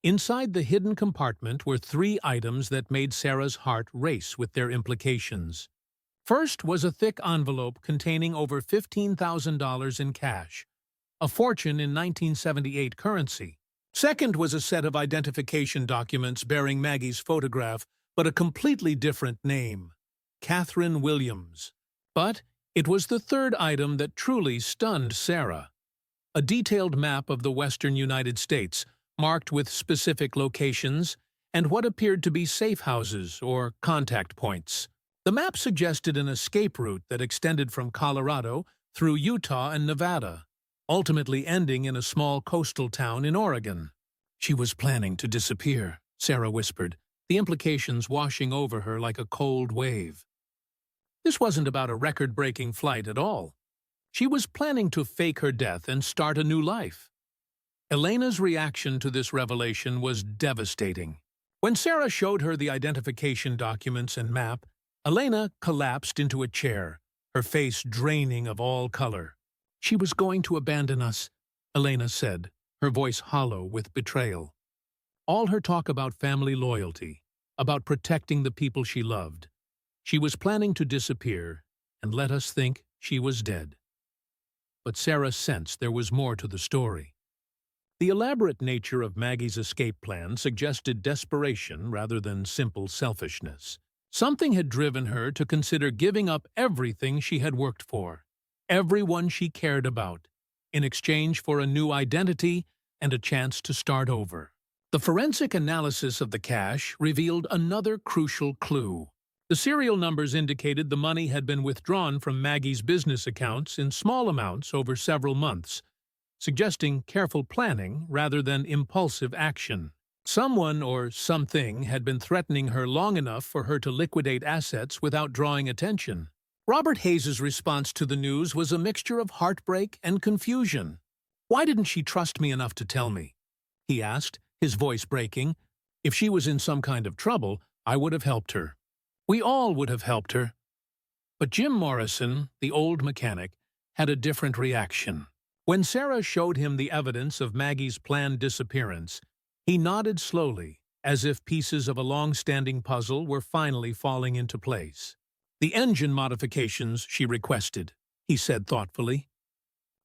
[SPEAKER 1] Inside the hidden compartment were 3 items that made Sarah's heart race with their implications. First was a thick envelope containing over $15,000 in cash, a fortune in 1978 currency. Second was a set of identification documents bearing Maggie's photograph, but a completely different name. Catherine Williams. But it was the third item that truly stunned Sarah. A detailed map of the western United States, marked with specific locations and what appeared to be safe houses or contact points. The map suggested an escape route that extended from Colorado through Utah and Nevada, ultimately ending in a small coastal town in Oregon. She was planning to disappear, Sarah whispered, the implications washing over her like a cold wave. This wasn't about a record-breaking flight at all. She was planning to fake her death and start a new life. Elena's reaction to this revelation was devastating. When Sarah showed her the identification documents and map, Elena collapsed into a chair, her face draining of all color. "She was going to abandon us," Elena said, her voice hollow with betrayal. All her talk about family loyalty, about protecting the people she loved. She was planning to disappear and let us think she was dead. But Sarah sensed there was more to the story. The elaborate nature of Maggie's escape plan suggested desperation rather than simple selfishness. Something had driven her to consider giving up everything she had worked for, everyone she cared about, in exchange for a new identity and a chance to start over. The forensic analysis of the cash revealed another crucial clue. The serial numbers indicated the money had been withdrawn from Maggie's business accounts in small amounts over several months, suggesting careful planning rather than impulsive action. Someone or something had been threatening her long enough for her to liquidate assets without drawing attention. Robert Hayes's response to the news was a mixture of heartbreak and confusion. "Why didn't she trust me enough to tell me?" he asked, his voice breaking. "If she was in some kind of trouble, I would have helped her. We all would have helped her." But Jim Morrison, the old mechanic, had a different reaction. When Sarah showed him the evidence of Maggie's planned disappearance, he nodded slowly, as if pieces of a long-standing puzzle were finally falling into place. "The engine modifications she requested," he said thoughtfully.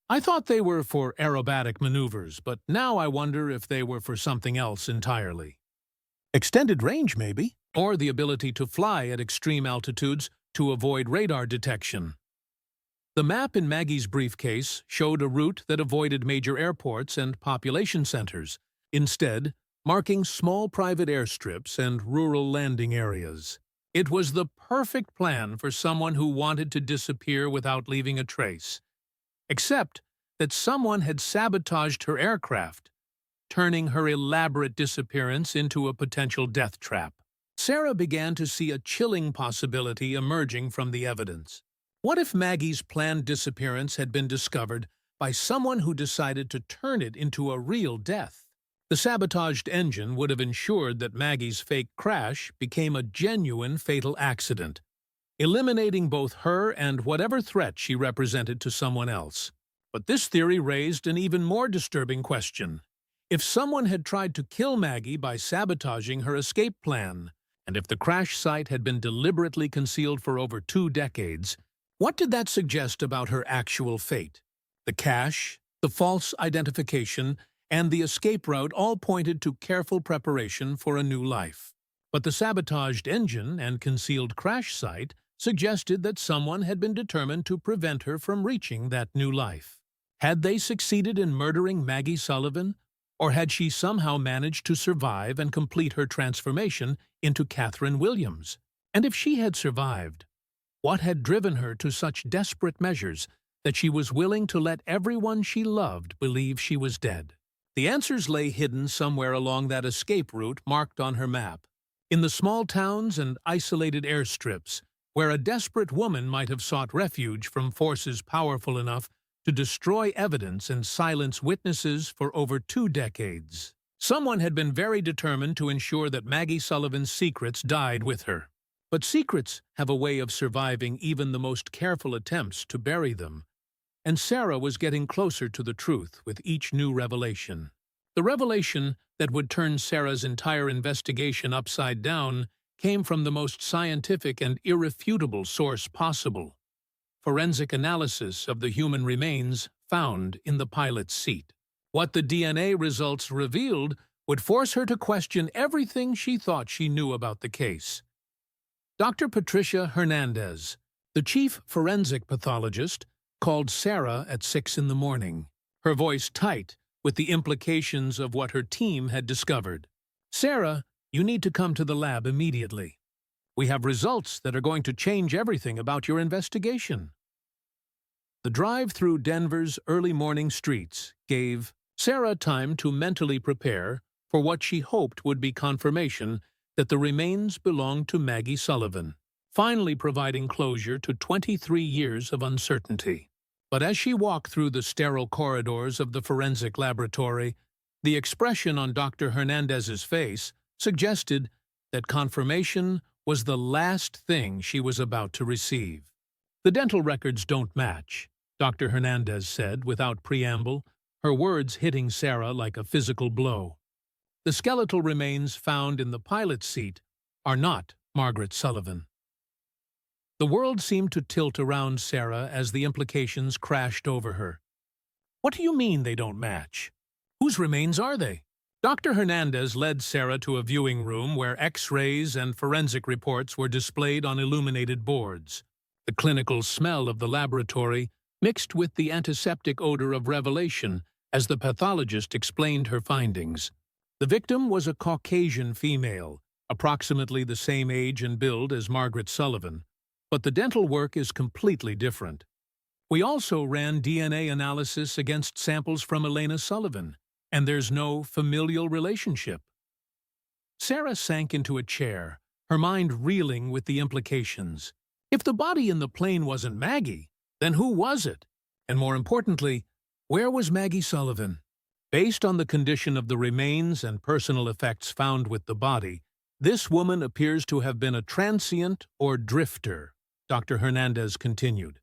[SPEAKER 1] "I thought they were for aerobatic maneuvers, but now I wonder if they were for something else entirely. Extended range, maybe, or the ability to fly at extreme altitudes to avoid radar detection." The map in Maggie's briefcase showed a route that avoided major airports and population centers, instead marking small private airstrips and rural landing areas. It was the perfect plan for someone who wanted to disappear without leaving a trace. Except that someone had sabotaged her aircraft, turning her elaborate disappearance into a potential death trap. Sarah began to see a chilling possibility emerging from the evidence. What if Maggie's planned disappearance had been discovered by someone who decided to turn it into a real death? The sabotaged engine would have ensured that Maggie's fake crash became a genuine fatal accident, eliminating both her and whatever threat she represented to someone else. But this theory raised an even more disturbing question. If someone had tried to kill Maggie by sabotaging her escape plan, and if the crash site had been deliberately concealed for over 2 decades, what did that suggest about her actual fate? The cash, the false identification, and the escape route all pointed to careful preparation for a new life. But the sabotaged engine and concealed crash site suggested that someone had been determined to prevent her from reaching that new life. Had they succeeded in murdering Maggie Sullivan, or had she somehow managed to survive and complete her transformation into Catherine Williams? And if she had survived, what had driven her to such desperate measures that she was willing to let everyone she loved believe she was dead? The answers lay hidden somewhere along that escape route marked on her map, in the small towns and isolated airstrips, where a desperate woman might have sought refuge from forces powerful enough to destroy evidence and silence witnesses for over 2 decades. Someone had been very determined to ensure that Maggie Sullivan's secrets died with her. But secrets have a way of surviving even the most careful attempts to bury them, and Sarah was getting closer to the truth with each new revelation. The revelation that would turn Sarah's entire investigation upside down came from the most scientific and irrefutable source possible: forensic analysis of the human remains found in the pilot's seat. What the DNA results revealed would force her to question everything she thought she knew about the case. Dr. Patricia Hernandez, the chief forensic pathologist, called Sarah at 6 in the morning, her voice tight with the implications of what her team had discovered. "Sarah, you need to come to the lab immediately. We have results that are going to change everything about your investigation." The drive through Denver's early morning streets gave Sarah time to mentally prepare for what she hoped would be confirmation that the remains belonged to Maggie Sullivan, finally providing closure to 23 years of uncertainty. But as she walked through the sterile corridors of the forensic laboratory, the expression on Dr. Hernandez's face suggested that confirmation was the last thing she was about to receive. "The dental records don't match," Dr. Hernandez said without preamble, her words hitting Sarah like a physical blow. "The skeletal remains found in the pilot's seat are not Margaret Sullivan." The world seemed to tilt around Sarah as the implications crashed over her. "What do you mean they don't match? Whose remains are they?" Dr. Hernandez led Sarah to a viewing room where X-rays and forensic reports were displayed on illuminated boards. The clinical smell of the laboratory mixed with the antiseptic odor of revelation as the pathologist explained her findings. The victim was a Caucasian female, approximately the same age and build as Margaret Sullivan, but the dental work is completely different. "We also ran DNA analysis against samples from Elena Sullivan, and there's no familial relationship." Sarah sank into a chair, her mind reeling with the implications. If the body in the plane wasn't Maggie, then who was it? And more importantly, where was Maggie Sullivan? Based on the condition of the remains and personal effects found with the body, this woman appears to have been a transient or drifter, Dr. Hernandez continued.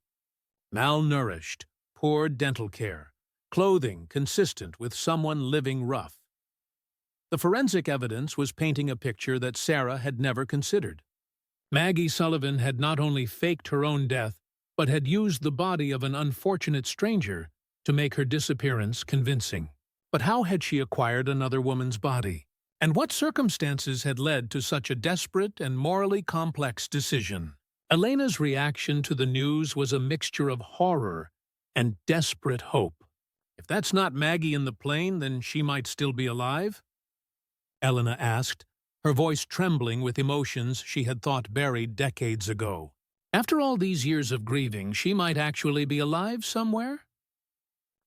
[SPEAKER 1] Malnourished, poor dental care, clothing consistent with someone living rough. The forensic evidence was painting a picture that Sarah had never considered. Maggie Sullivan had not only faked her own death, but had used the body of an unfortunate stranger to make her disappearance convincing. But how had she acquired another woman's body? And what circumstances had led to such a desperate and morally complex decision? Elena's reaction to the news was a mixture of horror and desperate hope. If that's not Maggie in the plane, then she might still be alive? Elena asked, her voice trembling with emotions she had thought buried decades ago. After all these years of grieving, she might actually be alive somewhere?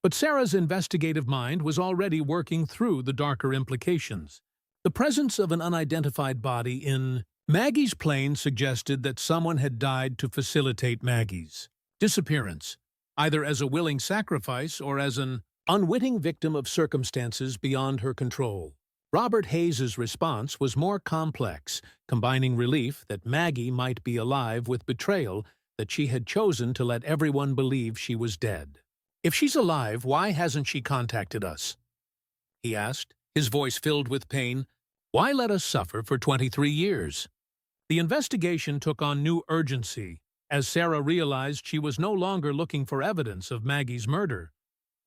[SPEAKER 1] But Sarah's investigative mind was already working through the darker implications. The presence of an unidentified body in Maggie's plane suggested that someone had died to facilitate Maggie's disappearance, either as a willing sacrifice or as an unwitting victim of circumstances beyond her control. Robert Hayes's response was more complex, combining relief that Maggie might be alive with betrayal that she had chosen to let everyone believe she was dead. "If she's alive, why hasn't she contacted us?" he asked, his voice filled with pain. "Why let us suffer for 23 years? The investigation took on new urgency as Sarah realized she was no longer looking for evidence of Maggie's murder,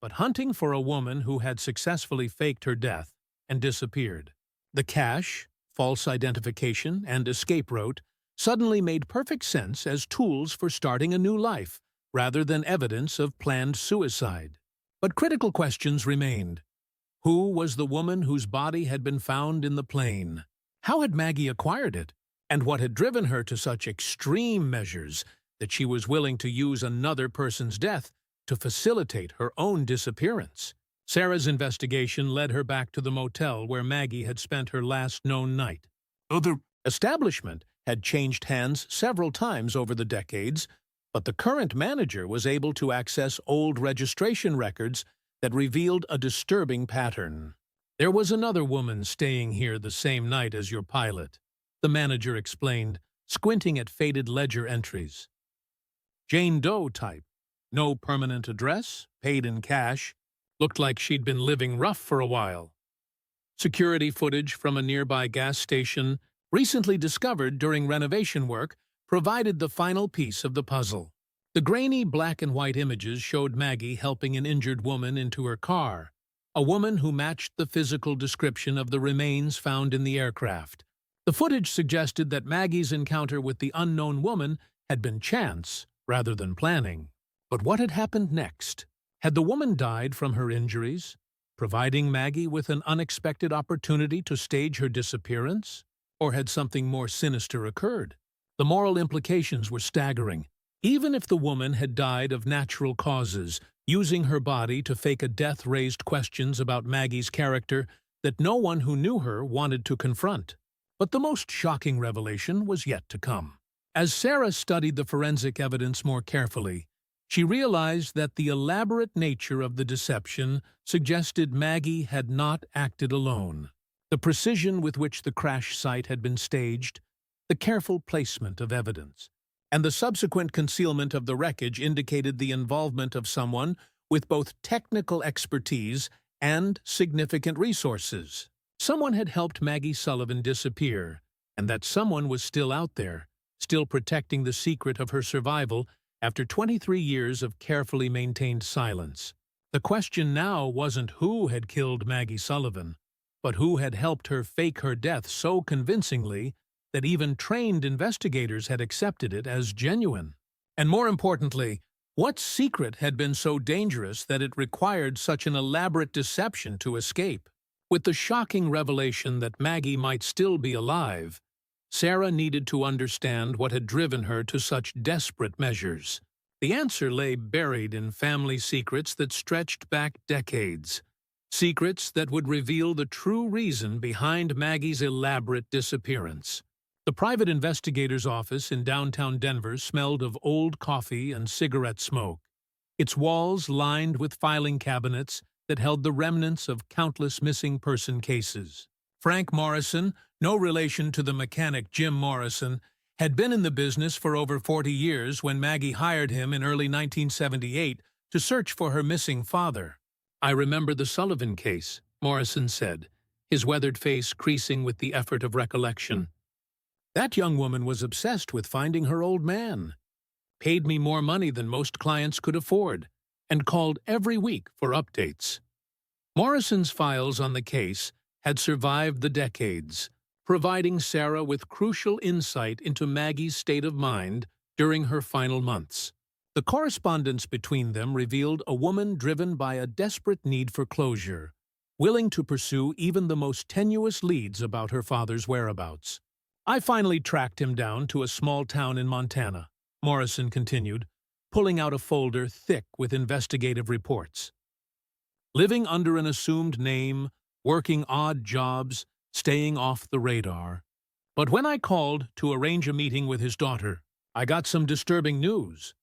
[SPEAKER 1] but hunting for a woman who had successfully faked her death and disappeared. The cache, false identification, and escape route suddenly made perfect sense as tools for starting a new life, rather than evidence of planned suicide. But critical questions remained. Who was the woman whose body had been found in the plane? How had Maggie acquired it? And what had driven her to such extreme measures that she was willing to use another person's death to facilitate her own disappearance? Sarah's investigation led her back to the motel where Maggie had spent her last known night. Though the establishment had changed hands several times over the decades, but the current manager was able to access old registration records that revealed a disturbing pattern. "There was another woman staying here the same night as your pilot," the manager explained, squinting at faded ledger entries. "Jane Doe type. No permanent address, paid in cash. Looked like she'd been living rough for a while." Security footage from a nearby gas station, recently discovered during renovation work, provided the final piece of the puzzle. The grainy black and white images showed Maggie helping an injured woman into her car, a woman who matched the physical description of the remains found in the aircraft. The footage suggested that Maggie's encounter with the unknown woman had been chance rather than planning. But what had happened next? Had the woman died from her injuries, providing Maggie with an unexpected opportunity to stage her disappearance? Or had something more sinister occurred? The moral implications were staggering. Even if the woman had died of natural causes, using her body to fake a death raised questions about Maggie's character that no one who knew her wanted to confront. But the most shocking revelation was yet to come. As Sarah studied the forensic evidence more carefully, she realized that the elaborate nature of the deception suggested Maggie had not acted alone. The precision with which the crash site had been staged, the careful placement of evidence, and the subsequent concealment of the wreckage indicated the involvement of someone with both technical expertise and significant resources. Someone had helped Maggie Sullivan disappear, and that someone was still out there, still protecting the secret of her survival after 23 years of carefully maintained silence. The question now wasn't who had killed Maggie Sullivan, but who had helped her fake her death so convincingly that even trained investigators had accepted it as genuine. And more importantly, what secret had been so dangerous that it required such an elaborate deception to escape? With the shocking revelation that Maggie might still be alive, Sarah needed to understand what had driven her to such desperate measures. The answer lay buried in family secrets that stretched back decades. Secrets that would reveal the true reason behind Maggie's elaborate disappearance. The private investigator's office in downtown Denver smelled of old coffee and cigarette smoke, its walls lined with filing cabinets that held the remnants of countless missing person cases. Frank Morrison, no relation to the mechanic Jim Morrison, had been in the business for over 40 years when Maggie hired him in early 1978 to search for her missing father. "I remember the Sullivan case," Morrison said, his weathered face creasing with the effort of recollection. "That young woman was obsessed with finding her old man, paid me more money than most clients could afford, and called every week for updates." Morrison's files on the case had survived the decades, providing Sarah with crucial insight into Maggie's state of mind during her final months. The correspondence between them revealed a woman driven by a desperate need for closure, willing to pursue even the most tenuous leads about her father's whereabouts. "I finally tracked him down to a small town in Montana," Morrison continued, pulling out a folder thick with investigative reports. "Living under an assumed name, working odd jobs, staying off the radar. But when I called to arrange a meeting with his daughter, I got some disturbing news."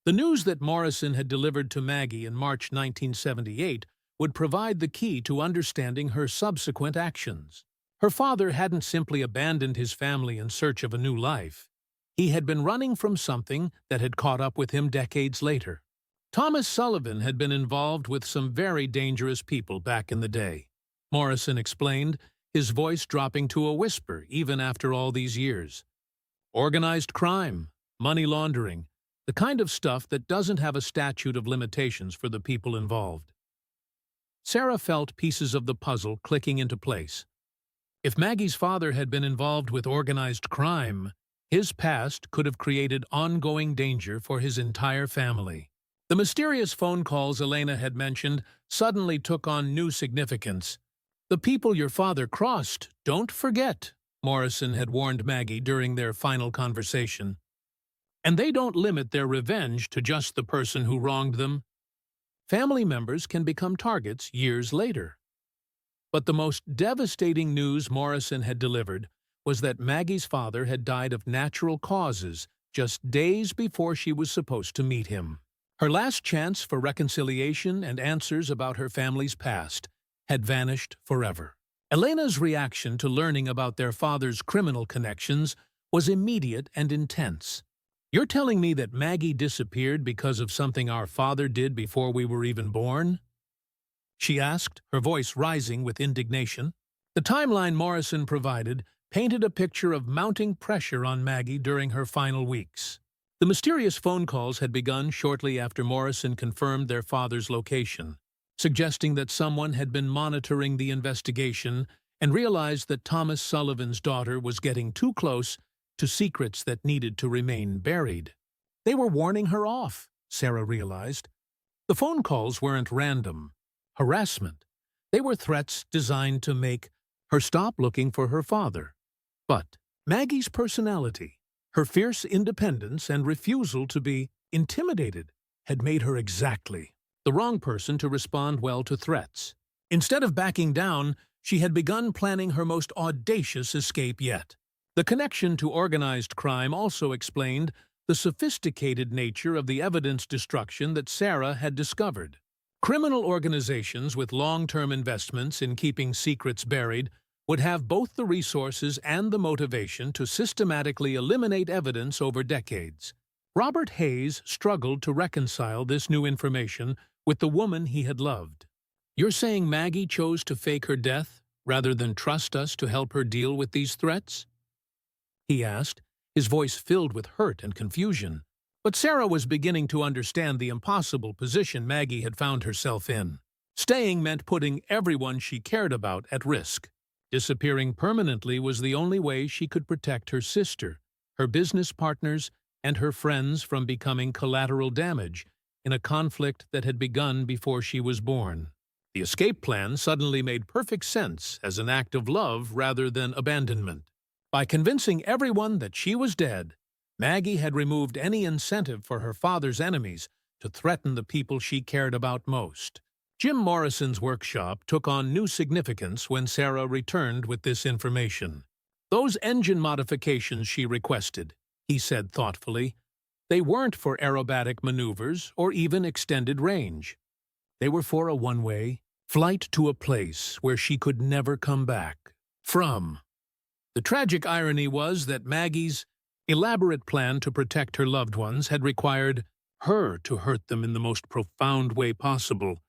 [SPEAKER 1] The news that Morrison had delivered to Maggie in March 1978 would provide the key to understanding her subsequent actions. Her father hadn't simply abandoned his family in search of a new life. He had been running from something that had caught up with him decades later. Thomas Sullivan had been involved with some very dangerous people back in the day, Morrison explained, his voice dropping to a whisper even after all these years. "Organized crime, money laundering, the kind of stuff that doesn't have a statute of limitations for the people involved." Sarah felt pieces of the puzzle clicking into place. If Maggie's father had been involved with organized crime, his past could have created ongoing danger for his entire family. The mysterious phone calls Elena had mentioned suddenly took on new significance. "The people your father crossed, don't forget," Morrison had warned Maggie during their final conversation. "And they don't limit their revenge to just the person who wronged them. Family members can become targets years later." But the most devastating news Morrison had delivered was that Maggie's father had died of natural causes just days before she was supposed to meet him. Her last chance for reconciliation and answers about her family's past had vanished forever. Elena's reaction to learning about their father's criminal connections was immediate and intense. "You're telling me that Maggie disappeared because of something our father did before we were even born?" she asked, her voice rising with indignation. The timeline Morrison provided painted a picture of mounting pressure on Maggie during her final weeks. The mysterious phone calls had begun shortly after Morrison confirmed their father's location, suggesting that someone had been monitoring the investigation and realized that Thomas Sullivan's daughter was getting too close to secrets that needed to remain buried. They were warning her off, Sarah realized. The phone calls weren't random harassment. They were threats designed to make her stop looking for her father. But Maggie's personality, her fierce independence and refusal to be intimidated, had made her exactly the wrong person to respond well to threats. Instead of backing down, she had begun planning her most audacious escape yet. The connection to organized crime also explained the sophisticated nature of the evidence destruction that Sarah had discovered. Criminal organizations with long-term investments in keeping secrets buried would have both the resources and the motivation to systematically eliminate evidence over decades. Robert Hayes struggled to reconcile this new information with the woman he had loved. "You're saying Maggie chose to fake her death rather than trust us to help her deal with these threats?" he asked, his voice filled with hurt and confusion. But Sarah was beginning to understand the impossible position Maggie had found herself in. Staying meant putting everyone she cared about at risk. Disappearing permanently was the only way she could protect her sister, her business partners, and her friends from becoming collateral damage in a conflict that had begun before she was born. The escape plan suddenly made perfect sense as an act of love rather than abandonment. By convincing everyone that she was dead, Maggie had removed any incentive for her father's enemies to threaten the people she cared about most. Jim Morrison's workshop took on new significance when Sarah returned with this information. "Those engine modifications she requested," he said thoughtfully, "they weren't for aerobatic maneuvers or even extended range. They were for a one-way flight to a place where she could never come back from." The tragic irony was that Maggie's elaborate plan to protect her loved ones had required her to hurt them in the most profound way possible,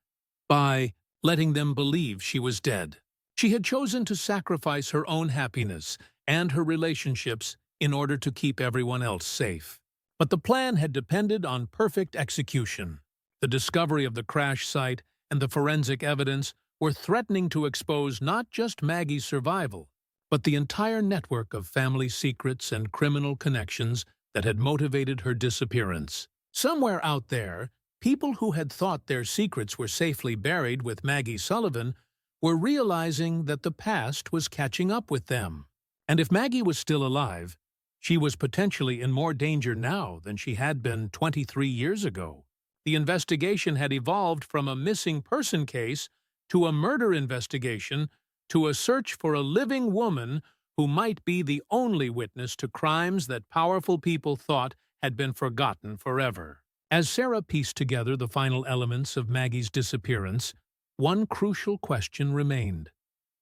[SPEAKER 1] by letting them believe she was dead. She had chosen to sacrifice her own happiness and her relationships in order to keep everyone else safe. But the plan had depended on perfect execution. The discovery of the crash site and the forensic evidence were threatening to expose not just Maggie's survival, but the entire network of family secrets and criminal connections that had motivated her disappearance. Somewhere out there, people who had thought their secrets were safely buried with Maggie Sullivan were realizing that the past was catching up with them. And if Maggie was still alive, she was potentially in more danger now than she had been 23 years ago. The investigation had evolved from a missing person case to a murder investigation to a search for a living woman who might be the only witness to crimes that powerful people thought had been forgotten forever. As Sarah pieced together the final elements of Maggie's disappearance, one crucial question remained.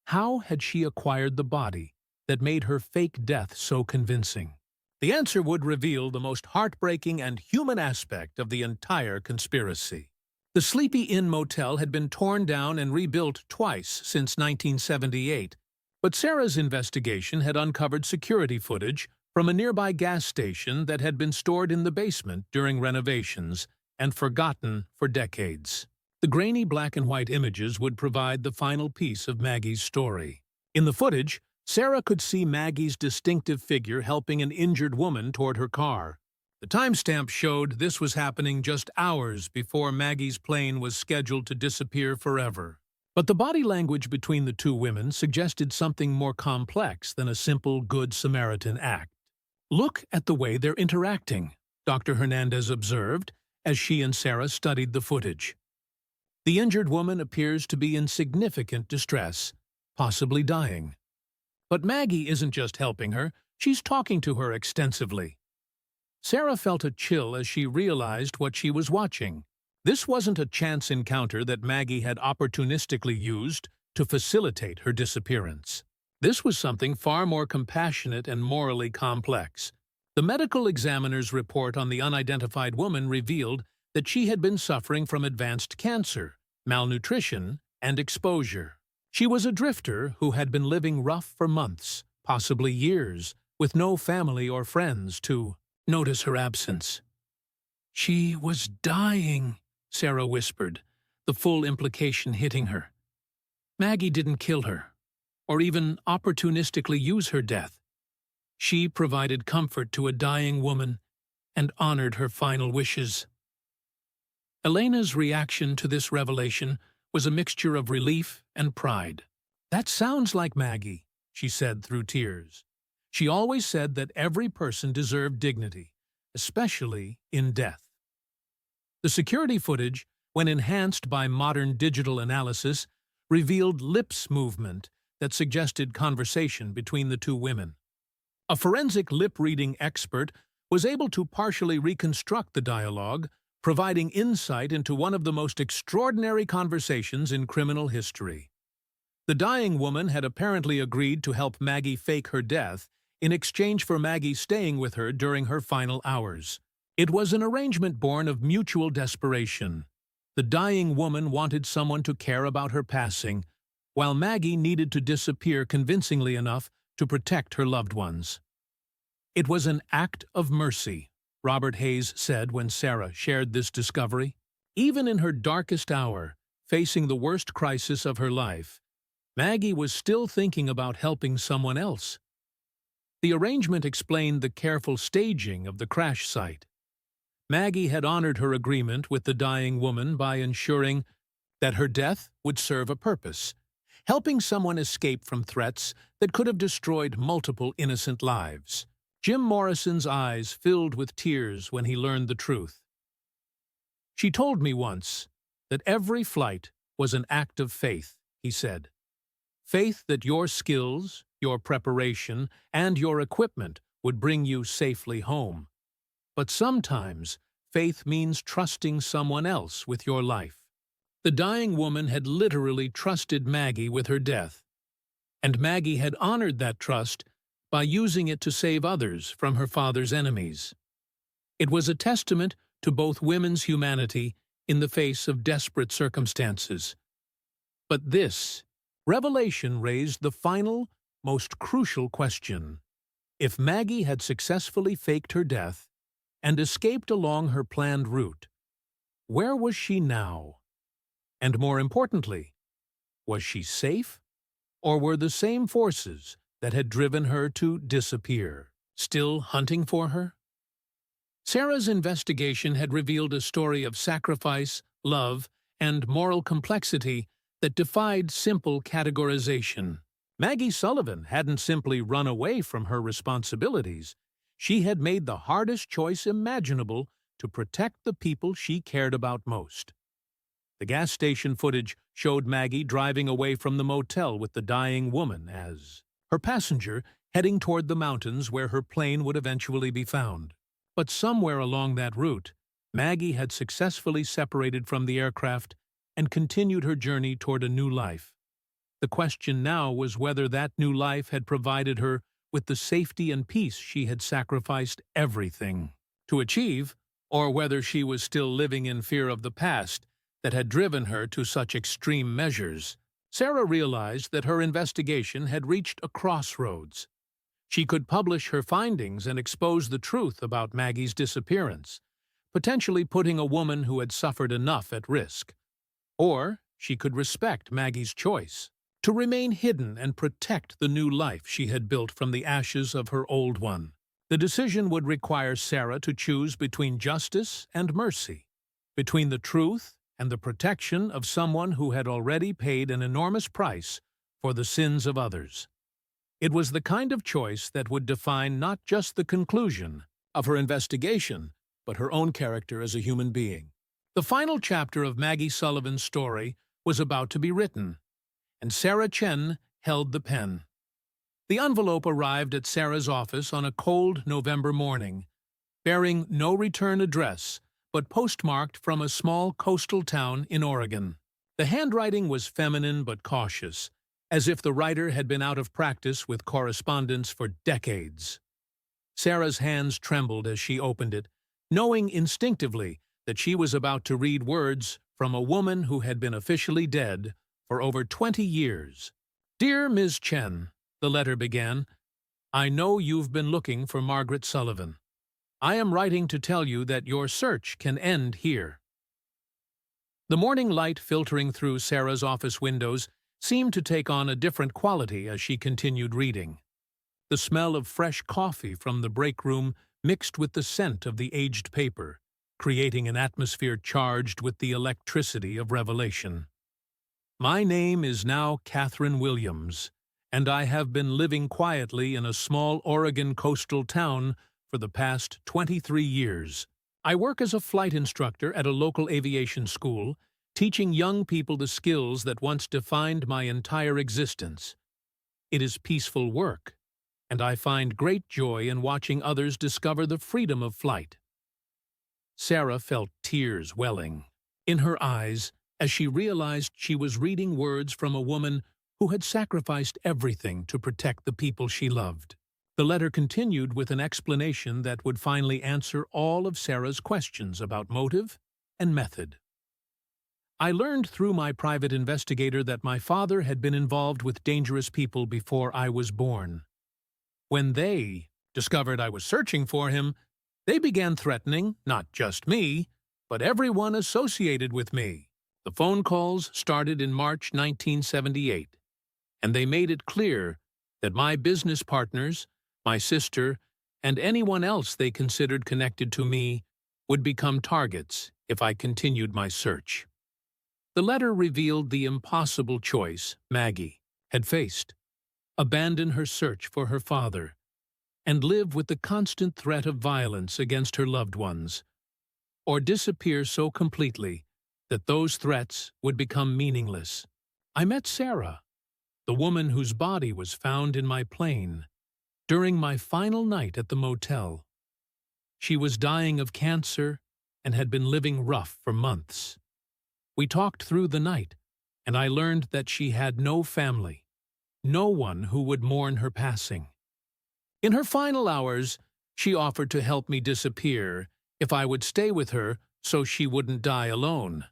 [SPEAKER 1] How had she acquired the body that made her fake death so convincing? The answer would reveal the most heartbreaking and human aspect of the entire conspiracy. The Sleepy Inn Motel had been torn down and rebuilt twice since 1978, but Sarah's investigation had uncovered security footage from a nearby gas station that had been stored in the basement during renovations and forgotten for decades. The grainy black and white images would provide the final piece of Maggie's story. In the footage, Sarah could see Maggie's distinctive figure helping an injured woman toward her car. The timestamp showed this was happening just hours before Maggie's plane was scheduled to disappear forever. But the body language between the two women suggested something more complex than a simple Good Samaritan act. "Look at the way they're interacting," Dr. Hernandez observed as she and Sarah studied the footage. "The injured woman appears to be in significant distress, possibly dying. But Maggie isn't just helping her, she's talking to her extensively." Sarah felt a chill as she realized what she was watching. This wasn't a chance encounter that Maggie had opportunistically used to facilitate her disappearance. This was something far more compassionate and morally complex. The medical examiner's report on the unidentified woman revealed that she had been suffering from advanced cancer, malnutrition, and exposure. She was a drifter who had been living rough for months, possibly years, with no family or friends to notice her absence. "She was dying," Sarah whispered, the full implication hitting her. "Maggie didn't kill her. or even opportunistically use her death. She provided comfort to a dying woman and honored her final wishes. Elena's reaction to this revelation was a mixture of relief and pride. "That sounds like Maggie," she said through tears. "She always said that every person deserved dignity, especially in death." The security footage, when enhanced by modern digital analysis, revealed lips movement that suggested conversation between the two women. A forensic lip-reading expert was able to partially reconstruct the dialogue, providing insight into one of the most extraordinary conversations in criminal history. The dying woman had apparently agreed to help Maggie fake her death in exchange for Maggie staying with her during her final hours. It was an arrangement born of mutual desperation. The dying woman wanted someone to care about her passing, while Maggie needed to disappear convincingly enough to protect her loved ones. "It was an act of mercy," Robert Hayes said when Sarah shared this discovery. Even in her darkest hour, facing the worst crisis of her life, Maggie was still thinking about helping someone else. The arrangement explained the careful staging of the crash site. Maggie had honored her agreement with the dying woman by ensuring that her death would serve a purpose, helping someone escape from threats that could have destroyed multiple innocent lives. Jim Morrison's eyes filled with tears when he learned the truth. "She told me once that every flight was an act of faith," he said. "Faith that your skills, your preparation, and your equipment would bring you safely home. But sometimes faith means trusting someone else with your life." The dying woman had literally trusted Maggie with her death, and Maggie had honored that trust by using it to save others from her father's enemies. It was a testament to both women's humanity in the face of desperate circumstances. But this revelation raised the final, most crucial question. If Maggie had successfully faked her death and escaped along her planned route, where was she now? And more importantly, was she safe? Or were the same forces that had driven her to disappear still hunting for her? Sarah's investigation had revealed a story of sacrifice, love, and moral complexity that defied simple categorization. Maggie Sullivan hadn't simply run away from her responsibilities. She had made the hardest choice imaginable to protect the people she cared about most. The gas station footage showed Maggie driving away from the motel with the dying woman as her passenger, heading toward the mountains where her plane would eventually be found. But somewhere along that route, Maggie had successfully separated from the aircraft and continued her journey toward a new life. The question now was whether that new life had provided her with the safety and peace she had sacrificed everything to achieve, or whether she was still living in fear of the past that had driven her to such extreme measures. Sarah realized that her investigation had reached a crossroads. She could publish her findings and expose the truth about Maggie's disappearance, potentially putting a woman who had suffered enough at risk. Or she could respect Maggie's choice to remain hidden and protect the new life she had built from the ashes of her old one. The decision would require Sarah to choose between justice and mercy, between the truth and the protection of someone who had already paid an enormous price for the sins of others. It was the kind of choice that would define not just the conclusion of her investigation, but her own character as a human being. The final chapter of Maggie Sullivan's story was about to be written, and Sarah Chen held the pen. The envelope arrived at Sarah's office on a cold November morning, bearing no return address, but postmarked from a small coastal town in Oregon. The handwriting was feminine but cautious, as if the writer had been out of practice with correspondence for decades. Sarah's hands trembled as she opened it, knowing instinctively that she was about to read words from a woman who had been officially dead for over 20 years. "Dear Ms. Chen," the letter began, "I know you've been looking for Margaret Sullivan. I am writing to tell you that your search can end here." The morning light filtering through Sarah's office windows seemed to take on a different quality as she continued reading. The smell of fresh coffee from the break room mixed with the scent of the aged paper, creating an atmosphere charged with the electricity of revelation. My name is now Catherine Williams, and I have been living quietly in a small Oregon coastal town for the past 23 years. I work as a flight instructor at a local aviation school, teaching young people the skills that once defined my entire existence. It is peaceful work, and I find great joy in watching others discover the freedom of flight. Sarah felt tears welling in her eyes as she realized she was reading words from a woman who had sacrificed everything to protect the people she loved. The letter continued with an explanation that would finally answer all of Sarah's questions about motive and method. I learned through my private investigator that my father had been involved with dangerous people before I was born. When they discovered I was searching for him, they began threatening not just me, but everyone associated with me. The phone calls started in March 1978, and they made it clear that my business partners, my sister, and anyone else they considered connected to me would become targets if I continued my search. The letter revealed the impossible choice Maggie had faced: abandon her search for her father and live with the constant threat of violence against her loved ones, or disappear so completely that those threats would become meaningless. I met Sarah, the woman whose body was found in my plane, during my final night at the motel. She was dying of cancer and had been living rough for months. We talked through the night, and I learned that she had no family, no one who would mourn her passing. In her final hours, she offered to help me disappear if I would stay with her so she wouldn't die alone.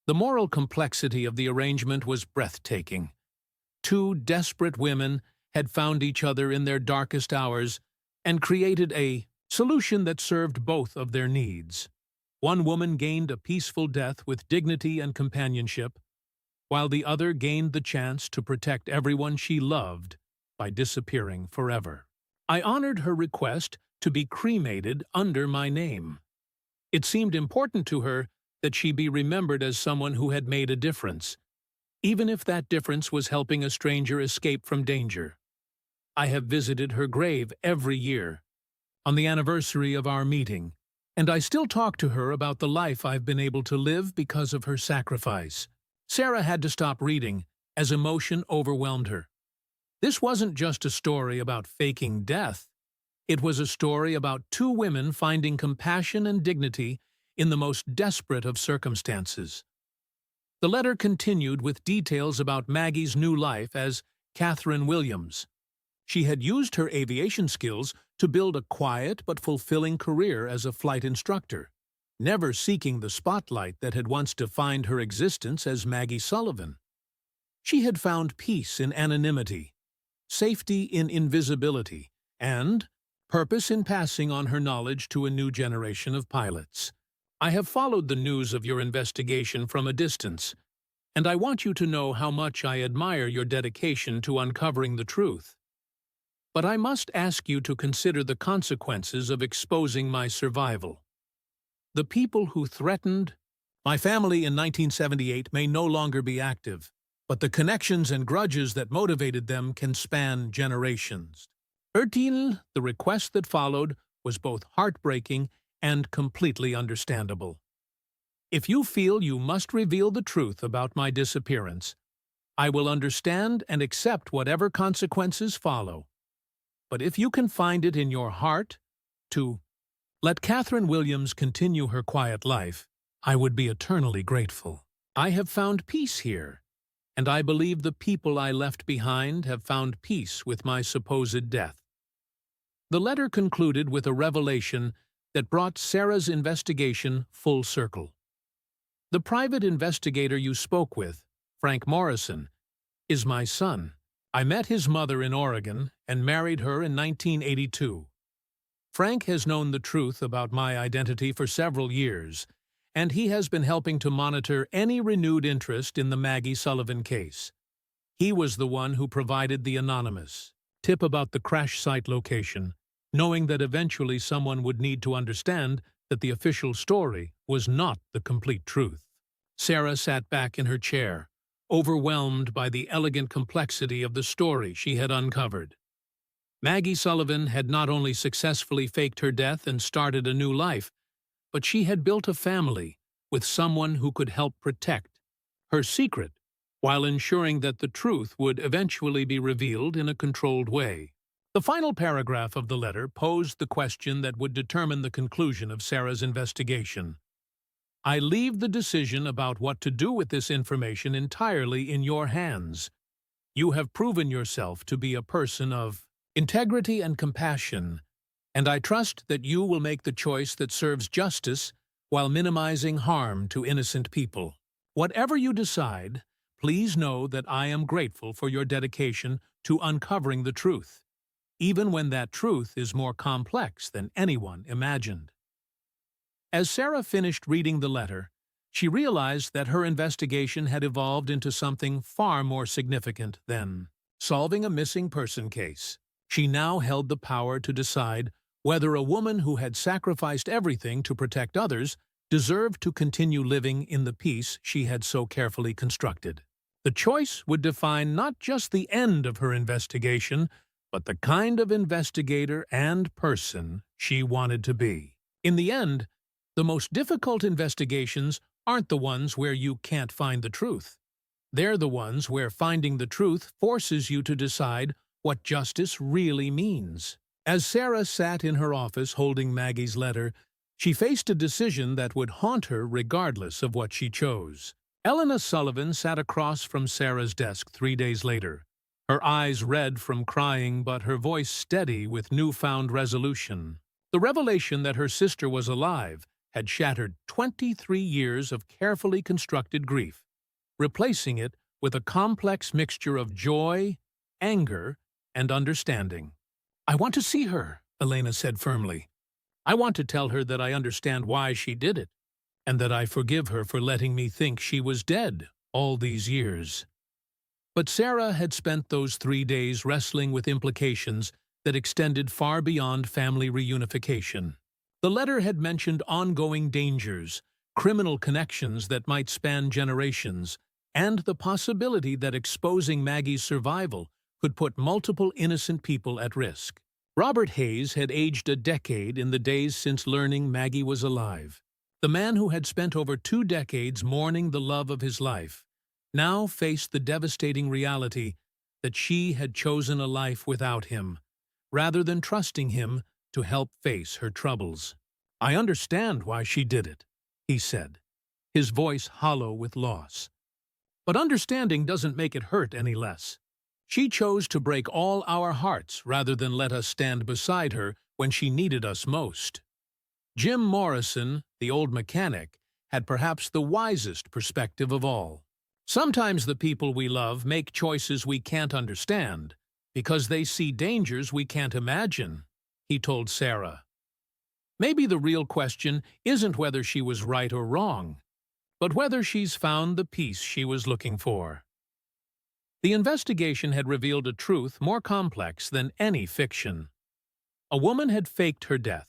[SPEAKER 1] The moral complexity of the arrangement was breathtaking. Two desperate women had found each other in their darkest hours and created a solution that served both of their needs. One woman gained a peaceful death with dignity and companionship, while the other gained the chance to protect everyone she loved by disappearing forever. I honored her request to be cremated under my name. It seemed important to her that she be remembered as someone who had made a difference, even if that difference was helping a stranger escape from danger. I have visited her grave every year, on the anniversary of our meeting, and I still talk to her about the life I've been able to live because of her sacrifice. Sarah had to stop reading as emotion overwhelmed her. This wasn't just a story about faking death. It was a story about two women finding compassion and dignity in the most desperate of circumstances. The letter continued with details about Maggie's new life as Catherine Williams. She had used her aviation skills to build a quiet but fulfilling career as a flight instructor, never seeking the spotlight that had once defined her existence as Maggie Sullivan. She had found peace in anonymity, safety in invisibility, and purpose in passing on her knowledge to a new generation of pilots. I have followed the news of your investigation from a distance, and I want you to know how much I admire your dedication to uncovering the truth. But I must ask you to consider the consequences of exposing my survival. The people who threatened my family in 1978 may no longer be active, but the connections and grudges that motivated them can span generations. Ertil, the request that followed, was both heartbreaking and completely understandable. If you feel you must reveal the truth about my disappearance, I will understand and accept whatever consequences follow. But if you can find it in your heart to let Catherine Williams continue her quiet life, I would be eternally grateful. I have found peace here, and I believe the people I left behind have found peace with my supposed death. The letter concluded with a revelation that brought Sarah's investigation full circle. The private investigator you spoke with, Frank Morrison, is my son. I met his mother in Oregon and married her in 1982. Frank has known the truth about my identity for several years, and he has been helping to monitor any renewed interest in the Maggie Sullivan case. He was the one who provided the anonymous tip about the crash site location, knowing that eventually someone would need to understand that the official story was not the complete truth. Sarah sat back in her chair, overwhelmed by the elegant complexity of the story she had uncovered. Maggie Sullivan had not only successfully faked her death and started a new life, but she had built a family with someone who could help protect her secret while ensuring that the truth would eventually be revealed in a controlled way. The final paragraph of the letter posed the question that would determine the conclusion of Sarah's investigation. I leave the decision about what to do with this information entirely in your hands. You have proven yourself to be a person of integrity and compassion, and I trust that you will make the choice that serves justice while minimizing harm to innocent people. Whatever you decide, please know that I am grateful for your dedication to uncovering the truth, even when that truth is more complex than anyone imagined. As Sarah finished reading the letter, she realized that her investigation had evolved into something far more significant than solving a missing person case. She now held the power to decide whether a woman who had sacrificed everything to protect others deserved to continue living in the peace she had so carefully constructed. The choice would define not just the end of her investigation, but the kind of investigator and person she wanted to be. In the end, the most difficult investigations aren't the ones where you can't find the truth. They're the ones where finding the truth forces you to decide what justice really means. As Sarah sat in her office holding Maggie's letter, she faced a decision that would haunt her regardless of what she chose. Elena Sullivan sat across from Sarah's desk 3 days later, her eyes red from crying but her voice steady with newfound resolution. The revelation that her sister was alive had shattered 23 years of carefully constructed grief, replacing it with a complex mixture of joy, anger, and understanding. "I want to see her," Elena said firmly. "I want to tell her that I understand why she did it, and that I forgive her for letting me think she was dead all these years." But Sarah had spent those 3 days wrestling with implications that extended far beyond family reunification. The letter had mentioned ongoing dangers, criminal connections that might span generations, and the possibility that exposing Maggie's survival could put multiple innocent people at risk. Robert Hayes had aged a decade in the days since learning Maggie was alive. The man who had spent over 2 decades mourning the love of his life now faced the devastating reality that she had chosen a life without him, rather than trusting him to help face her troubles. "I understand why she did it," he said, his voice hollow with loss. "But understanding doesn't make it hurt any less. She chose to break all our hearts rather than let us stand beside her when she needed us most." Jim Morrison, the old mechanic, had perhaps the wisest perspective of all. "Sometimes the people we love make choices we can't understand because they see dangers we can't imagine," he told Sarah. "Maybe the real question isn't whether she was right or wrong, but whether she's found the peace she was looking for." The investigation had revealed a truth more complex than any fiction. A woman had faked her death,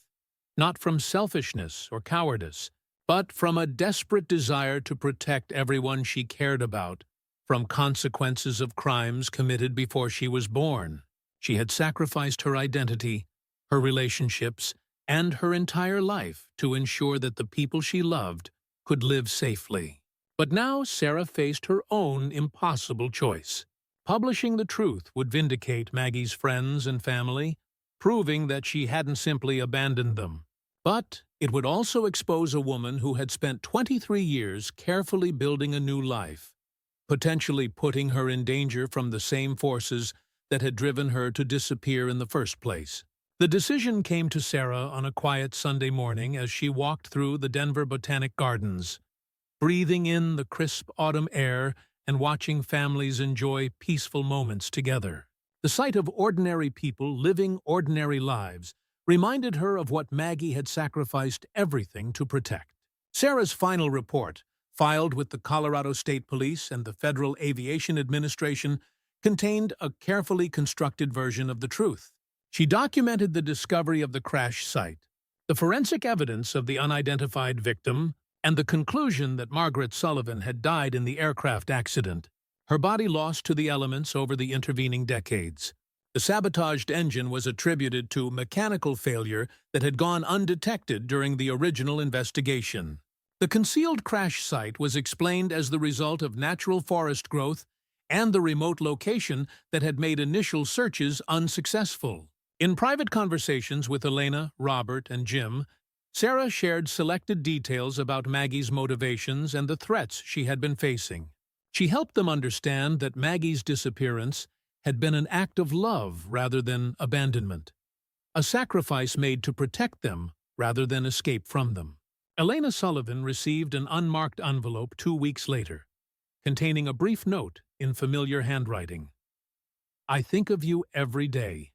[SPEAKER 1] not from selfishness or cowardice, but from a desperate desire to protect everyone she cared about from consequences of crimes committed before she was born. She had sacrificed her identity, her relationships, and her entire life to ensure that the people she loved could live safely. But now Sarah faced her own impossible choice. Publishing the truth would vindicate Maggie's friends and family, proving that she hadn't simply abandoned them. But it would also expose a woman who had spent 23 years carefully building a new life, potentially putting her in danger from the same forces that had driven her to disappear in the first place. The decision came to Sarah on a quiet Sunday morning as she walked through the Denver Botanic Gardens, breathing in the crisp autumn air and watching families enjoy peaceful moments together. The sight of ordinary people living ordinary lives reminded her of what Maggie had sacrificed everything to protect. Sarah's final report, filed with the Colorado State Police and the Federal Aviation Administration, contained a carefully constructed version of the truth. She documented the discovery of the crash site, the forensic evidence of the unidentified victim, and the conclusion that Margaret Sullivan had died in the aircraft accident, her body lost to the elements over the intervening decades. The sabotaged engine was attributed to mechanical failure that had gone undetected during the original investigation. The concealed crash site was explained as the result of natural forest growth and the remote location that had made initial searches unsuccessful. In private conversations with Elena, Robert, and Jim, Sarah shared selected details about Maggie's motivations and the threats she had been facing. She helped them understand that Maggie's disappearance had been an act of love rather than abandonment, a sacrifice made to protect them rather than escape from them. Elena Sullivan received an unmarked envelope 2 weeks later, containing a brief note in familiar handwriting. "I think of you every day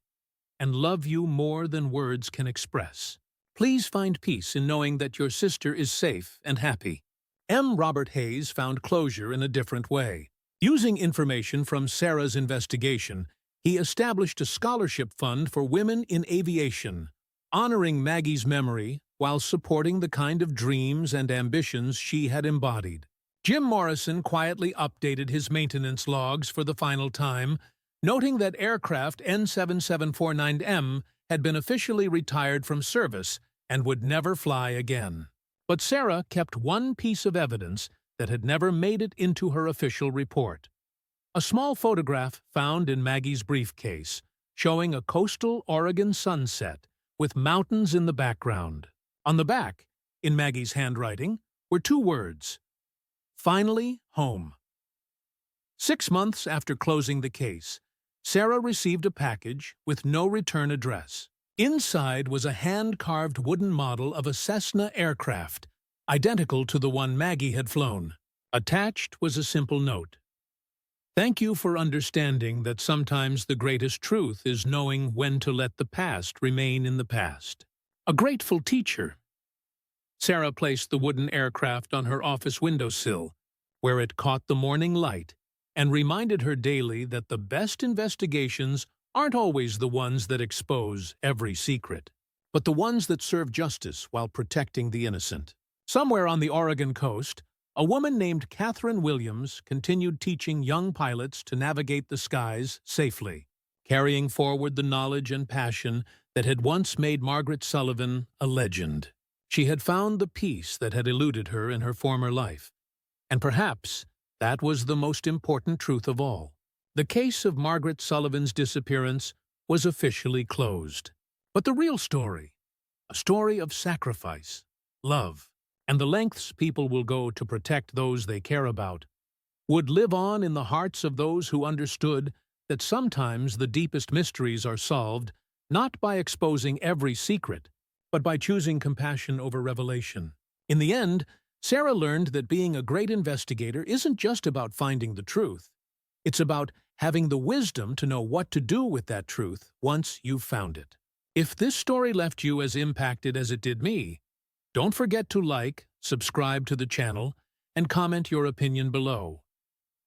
[SPEAKER 1] and love you more than words can express. Please find peace in knowing that your sister is safe and happy." M. Robert Hayes found closure in a different way. Using information from Sarah's investigation, he established a scholarship fund for women in aviation, honoring Maggie's memory while supporting the kind of dreams and ambitions she had embodied. Jim Morrison quietly updated his maintenance logs for the final time, noting that aircraft N7749M had been officially retired from service and would never fly again. But Sarah kept one piece of evidence that had never made it into her official report. A small photograph found in Maggie's briefcase, showing a coastal Oregon sunset with mountains in the background. On the back, in Maggie's handwriting, were 2 words: "Finally home." 6 months after closing the case, Sarah received a package with no return address. Inside was a hand-carved wooden model of a Cessna aircraft, identical to the one Maggie had flown. Attached was a simple note: "Thank you for understanding that sometimes the greatest truth is knowing when to let the past remain in the past." A grateful teacher. Sarah placed the wooden aircraft on her office windowsill, where it caught the morning light, and reminded her daily that the best investigations aren't always the ones that expose every secret, but the ones that serve justice while protecting the innocent. Somewhere on the Oregon coast, a woman named Catherine Williams continued teaching young pilots to navigate the skies safely, carrying forward the knowledge and passion that had once made Margaret Sullivan a legend. She had found the peace that had eluded her in her former life, and perhaps that was the most important truth of all. The case of Margaret Sullivan's disappearance was officially closed. But the real story, a story of sacrifice, love, and the lengths people will go to protect those they care about, would live on in the hearts of those who understood that sometimes the deepest mysteries are solved not by exposing every secret, but by choosing compassion over revelation. In the end, Sarah learned that being a great investigator isn't just about finding the truth. It's about having the wisdom to know what to do with that truth once you've found it. If this story left you as impacted as it did me, don't forget to like, subscribe to the channel, and comment your opinion below.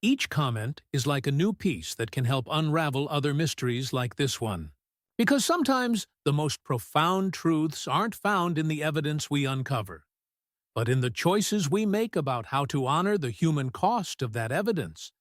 [SPEAKER 1] Each comment is like a new piece that can help unravel other mysteries like this one. Because sometimes the most profound truths aren't found in the evidence we uncover, but in the choices we make about how to honor the human cost of that evidence.